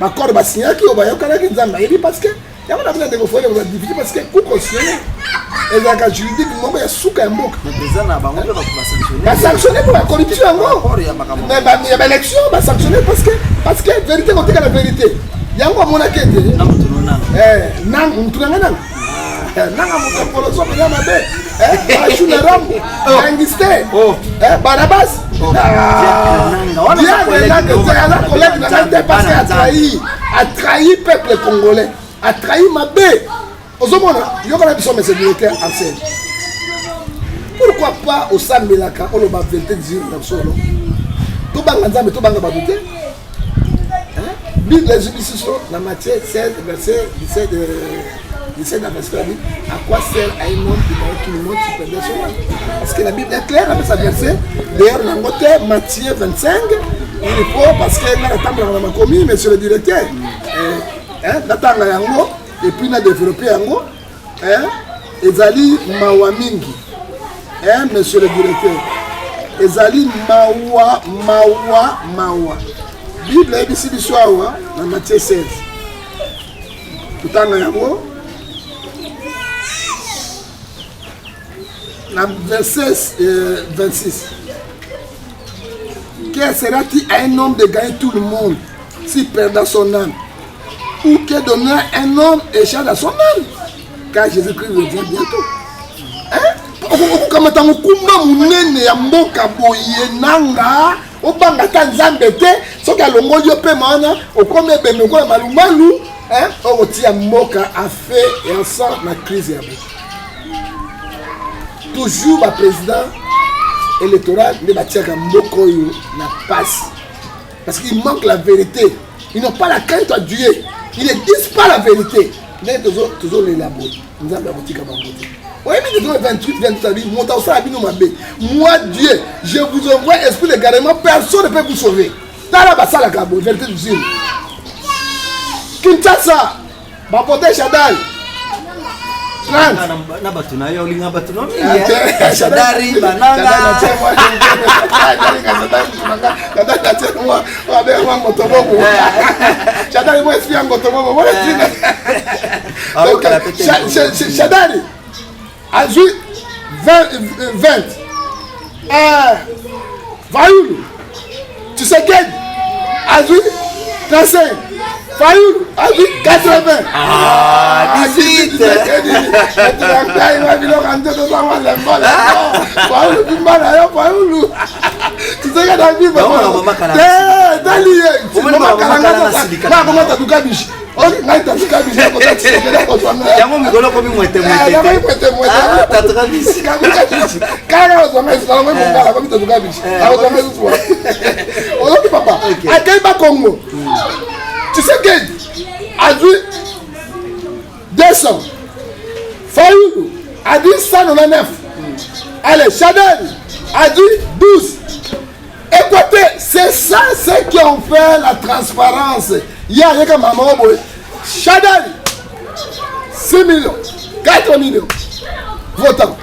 bakor basinyaki oyo bayokanaki nzambe ayebi parce que yango na bina ndeko foye koza difficile parce que coup constitutionnel ezalaka juridique moko ya suka ya mboka basanctionne mpo bacorruption yango ya baélection basanctionne parce que vérité kotika na vérité yango amonaki ete mutunanga nanga nanga moto poloso pena mabe ashuna rambo angiste barabas a trahi peuple congolais, a trahi Mabé. Pourquoi pas au Sambelaka, on va vérité dire dans solo. Tout banga nzambe, tout banga babouté. Bible les institutions, la matière 16, verset 17 à verset à quoi sert à un homme qui nous montre supernatural? Parce que la Bible est claire avec sa verset. D'ailleurs, dans le Matthieu 25, il faut, parce que là, on a commis, monsieur le directeur, et puis on a développé yango, ezali mawa mingi, monsieur le directeur, ezali mawa. Bible est ici du soir, dans Matthieu 16. Tout le temps, dans verset 26. Quel sera-t-il à un homme de gagner tout le monde s'il perdra son âme? Ou que donnera un homme échappe à son âme? Car Jésus-Christ revient bientôt. Comme tu as un mboka boye nanga obanga ta nzambe te soki alongo yo pe mana okome bemeko ya malumalu okotia mboka afe et ensemble na crise ya boka. Toujours le président électoral de Batiaka Mbokoyo n'a pas. Parce qu'il manque la vérité. Ils n'ont pas la crainte à Dieu. Ils ne disent pas la vérité. Mais toujours les labos. Nous avons la oui, mais nous avons 28, 28, moi, Dieu, je vous envoie esprit de garement, personne ne peut vous sauver. Dans la basse, la cabo, vérité du ciel. Kinshasa, Bapote Shadal. Shadari, banana. Shadari a joué 20. Fayoulou, tu sais quel a joué 35. Fayoulou a joué 80. Ah, 18. Tu sais que dans la vie, tu sais que a dit 200. Fayoulou a dit 199. Allez, Chadel a dit 12. Écoutez, c'est ça ceux qui ont fait la transparence. Il y a un maman, Chadel, 6 millions, 4 millions votants.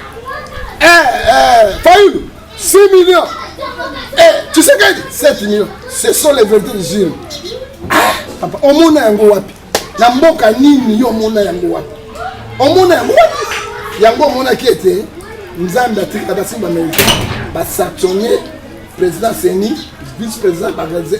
Fayoulou, 6 millions. Et tu sais que 7 millions, ce sont les vérités du Jésus. Papa, omona yango wapi? Na mboka nini yo omona yango wapi? Omona yango wapi? Yango omona kiete nzambe atika basimba Amerika ba sanctionner président Seni, vice-président Basengezi,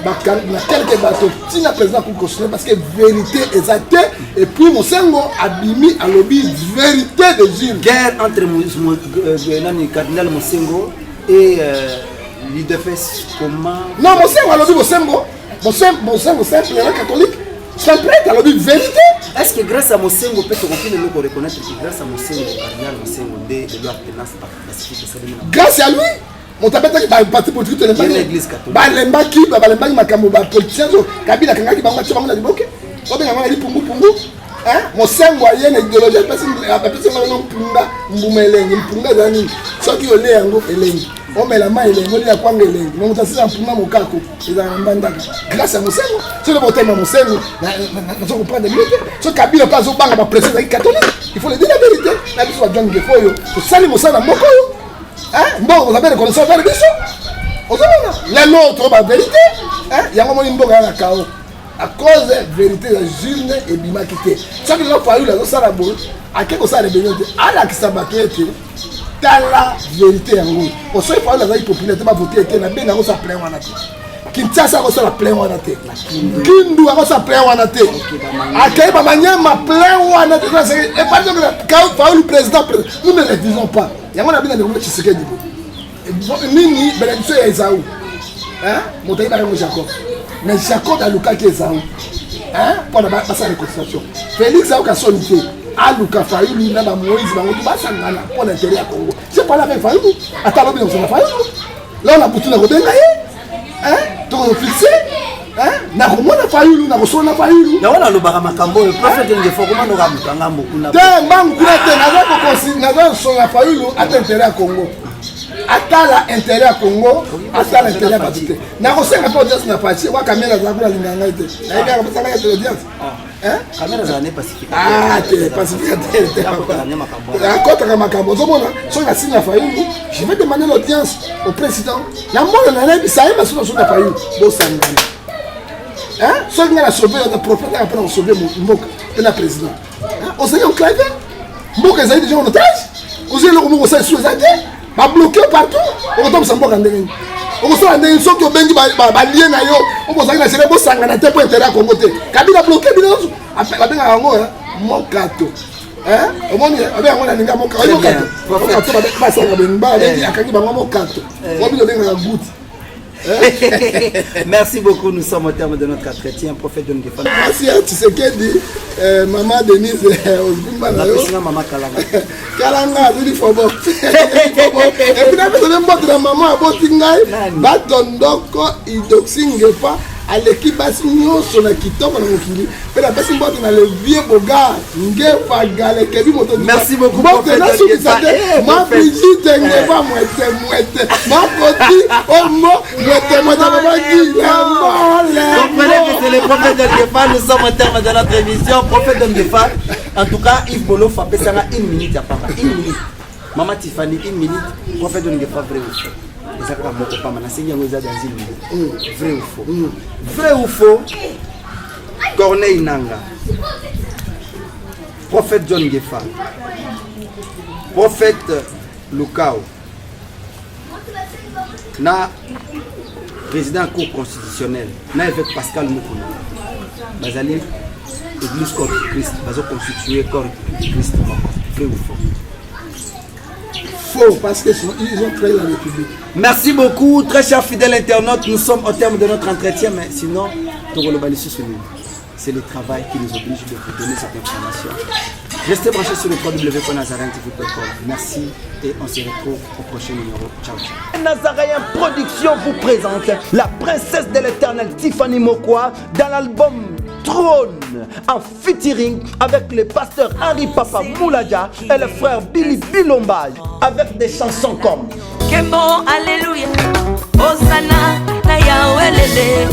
na quelques bateaux tina président pour constituer parce que vérité exacte et puis Mosengo abimi à lobby vérité de Dieu. Guerre entre le cardinal Mosengo et l'IDFS comment? Non, Mosengo a lobby Mosengo simple catholique. C'est un prêtre à lobby vérité. Est-ce que grâce à Mosengo peut on reconnaître que grâce à Mosengo, cardinal Mosengo de leur tenance pacifique grâce à lui, on t'appelle que parti politique de l'église catholique. Balemba qui makambo ba politiciens Kabila kangaki bango tia bango na liboke. Obe nganga li pungu. Mosengo ayene idéologie apesi ngana mpunda mbumelenge mpunga zani soki ole yango elengi. Omela mai elengo li akwanga elengi. Mo mutasisa mpunda mokako ezana mbandaka. Grâce à Mosengo, c'est le botema Mosengo na soko prendre minute. So Kabila pas obanga ba président catholique. Il faut le dire la vérité. Na biso ba John Gefoyo, to sali mosana moko yo. Bon, vous avez reconnaissance vers le biso. La nôtre, la vérité, il y a un moment où la chaos. À cause de la vérité, la june et bima quitté. Ça que nous avons fallu, la ça la bonne, à quelque chose de bénin, à la qui s'abattait, t'as la vérité en gros. Au sein, il faut la populaire, tu vas voter, et la bénin, ça plaît, on a tout. Kinshasa a la plaît, on a tout. Kindu a sa plaît, on a tout. À quel moment, ma plaît, on a tout. Et par exemple, quand le président, nous ne le disons pas. Il y a un ami dans le qui se dit. Nini, bénédiction est Esaou. Mon taï n'a rien Jacob. Mais Jacob a Luka qui est Esaou. Pour la réconciliation. Félix a sonné. A Luka Fayoulou, il a Moïse, pour l'intérêt à Congo. C'est pas la même Fayoulou. Attends, on a Fayoulou. Là, on a bouté la Robin. Donc, on a fixé. Na komona Fayoulou, na kosona Fayoulou. Na wana lobaka makambo, le prophète de Fokoma no ramutanga mokuna. Te bangu kurete na sona Fayoulou a intérêt à Congo. Atala intérêt à Congo, atala intérêt à Batité. Na kosenga pas audience na parti, wa caméra za kula linganga ite. Na ibi akapesa kaya te audience. Caméra za ne pacifique. Te pacifique. Akota makambo. Zomona, so na signe Fayoulou, je vais demander l'audience au président. Na mona na lebi sa ema so na Fayoulou, bo sangana. Celui qui a sauvé le prophète a sauvé Mboka, le président. On s'est dit, on clave. Mboka, ils ont déjà en otage. On s'est dit, on s'est dit, on a bloqué partout. On retombe sans Mboka. On s'est dit, ceux qui ont bien dit, on s'est dit, c'est le beau sang, on a été pour intérêt à Congo. Kabila bloqué, après la bien à Ango, Mokato. Au monde, avec un ami, Mokato. Merci beaucoup, nous sommes au terme de notre entretien, prophète John Gefa. Merci, tu sais qu'elle dit, maman Denise, maman Kalanga. Kalanga, il faut bon. Et puis, après, je vais maman à Botingaï, Batondoko, Idoxingefa, à l'équipe Bassignon, sur la Kitoko, dans le Kili. Et la personne qui a le vieux Boga, Ngefa, Gale, Kebi, Moto. Merci beaucoup, prophète John Gefa. Ma Brigitte, Ngefa, Mouette, ma Poti, Omo, Mouette, comprenez que c'est le prophète John Gefa, nous sommes au terme de notre émission. Prophète John Gefa, en tout cas, Yves Bolo Fapé, ça a 1 minute à papa. 1 minute. Maman Tiffany, 1 minute. Prophète John Gefa, vrai ou faux? Vrai ou faux? Vrai ou faux? Corneille Nanga. Prophète John Gefa. Prophète Lukao. Na président cour constitutionnel, na avec Pascal Moukouna. Bazali église corps du Christ, bazo constituer corps du Christ. Vrai ou faux? Faux, parce qu'ils ont créé la République. Merci beaucoup, très chers fidèles internautes. Nous sommes au terme de notre entretien, mais sinon, c'est le travail qui nous oblige de vous donner cette information. Restez branchés sur le www.nazarentv.com. Merci et on se retrouve au prochain numéro. Ciao, ciao. Nazarien Production vous présente la princesse de l'éternel Tiffany Mokwa dans l'album Trône en featuring avec le pasteur Henri Papa Mouladia et le frère Billy Bilomba avec des chansons comme Kembo Alléluia Osana na Yahweh lele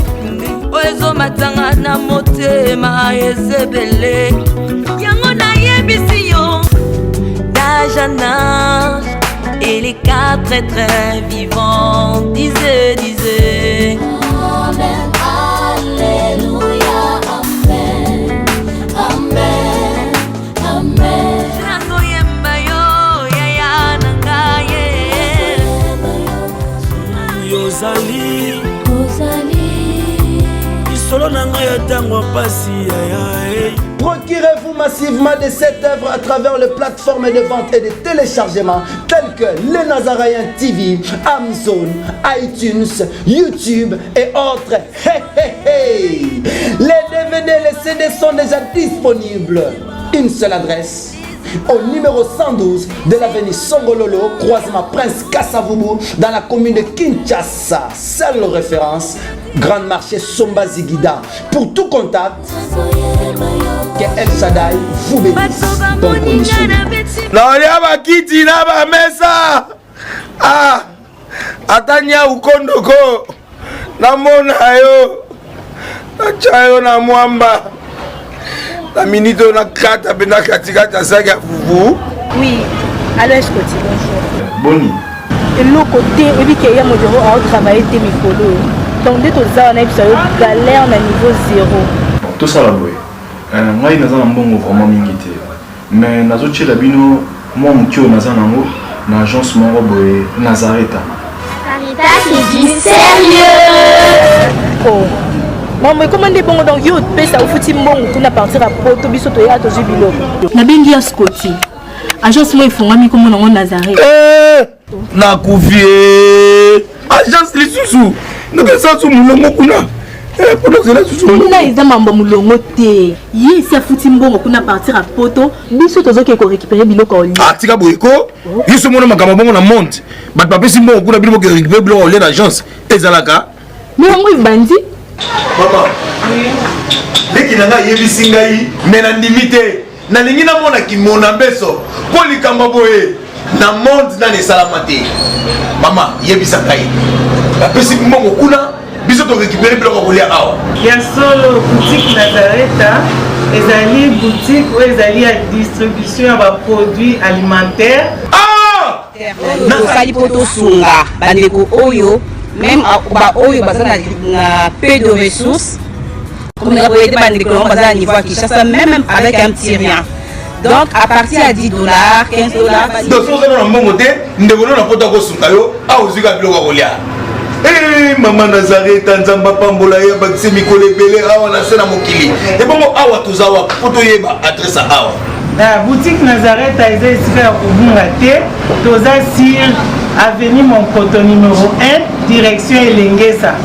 Oezo matanga na motema ezebele Yango na yebisi yo d'âge en âge et les 4 êtres vivants disaient Amen, Alléluia. Ozali Isolo nanga ya tango pasi Procurez-vous massivement de cette œuvre à travers les plateformes de vente et de téléchargement telles que Les Nazariens TV, Amazon, iTunes, YouTube et autres. Les DVD et les CD sont déjà disponibles. Une seule adresse. Au numéro 112 de l'avenue Songololo, croisement Prince Kassavubu, dans la commune de Kinshasa. Seule référence, Grand Marché Somba Zigida. Pour tout contact, que El Shaddai vous bénisse. Bon bakiti na ba mesa. Atanya ukondoko. Namona yo. Achayo na mwamba. La minute on a 4 à 5 à vous. Oui, alors je continue. Boni, Et l'autre côté, et puis qu'il y a mon bureau à travailler tes micros. Donc, dès que tu as un galère à niveau 0. Tout ça là, oui. Moi, il y a un bon vraiment mingité. Mais dans autres la bino, moi, mon kio dans un agence mon robot Nazareta. C'est du sérieux. Oh. Maman, comment est bon donc yo pe ça au fouti mon qu'on a partir à Porto biso to ya to jubilo. Na bengi ya Scotty. Agence moi ifongami comme on Nazareth. Na kuvie. Agence lisusu. Donc ça sous mulongo kuna. Pour que là sous mulongo. Na eza mambo mulongo te. Yi si fouti mbongo kuna partir à Porto biso tozo ke ko récupérer biloko oli. Ah tika boyeko. Yiso mona makamba bongo na monte. Bat pape si mbongo kuna biloko ke récupérer biloko oli na agence. Ezalaka. Mais ngo bandi. Maman, leki nanga yebisi ngai me na ndimite nalingi namona kimona mbeso po likambo boye na monde na esalama te. Mama yebisa ngai apesi mbongo kuna biso to récupérer biloko kolia awa ya solo boutique Nazareta ezali boutique ou ezali ya distribution ya produits alimentaires. Nasali poto sunga bandeko oyo même oyo baza na peu de ressources comme la boyete bandeko baza à niveau à Kinshasa même avec un petit rien. Donc à partir à $10, $15 donc ça na mbongo te ndeko na poto ko sunga yo a ozika biloko kolia. Eh maman Nazareta nzamba pambola ya bakise mikolo ebele awa na sena mokili et bongo awa tozawa poto yeba adresse awa la boutique Nazareta eza esika ya kobunga te toza sur avenue Monkoto numéro 1 direction Elengesa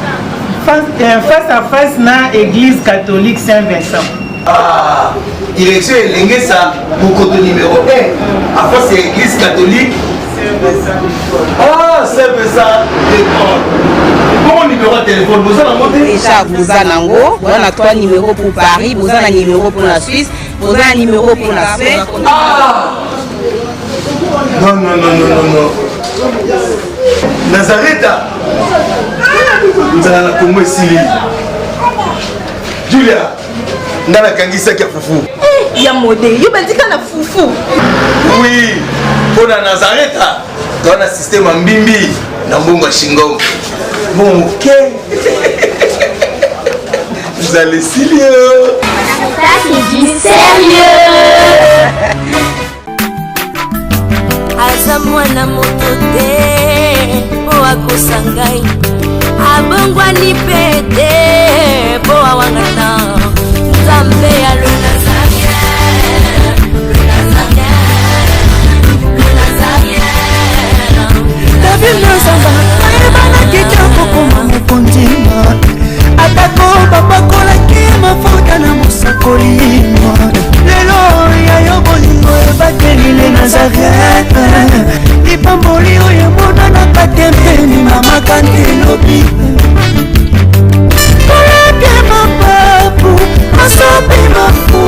face à face na église catholique Saint-Vincent. Ah, direction Elengesa Monkoto numéro 1 à face à l'église catholique Saint-Vincent. Ah, Saint-Vincent. Bon numéro de téléphone, vous avez monté déjà vous avez nango, vous avez 3 numéros pour Paris, vous avez un numéro pour la Suisse, vous avez un numéro pour la Suède. Ah! Non, non, non, non, non, non. Nazareta. Vous allez la Congo ici. Julia, dans la Kangisa qui a foufou. Il y a modé, il y a dit qu'il y a foufou. Oui, pour la Nazareta, dans le système en bimbi, dans Bunga Shingong. Bon, ok. Vous allez sérieux. Ça, c'est du sérieux. Aza mwana moto te po akosangai abongwani pe te po awangana nzambe ya le Nazarien, le Nazarien, le Nazarien. David Nazamba ayebana kitoko koma mokondima atako babakolaki mafuta na mosakoli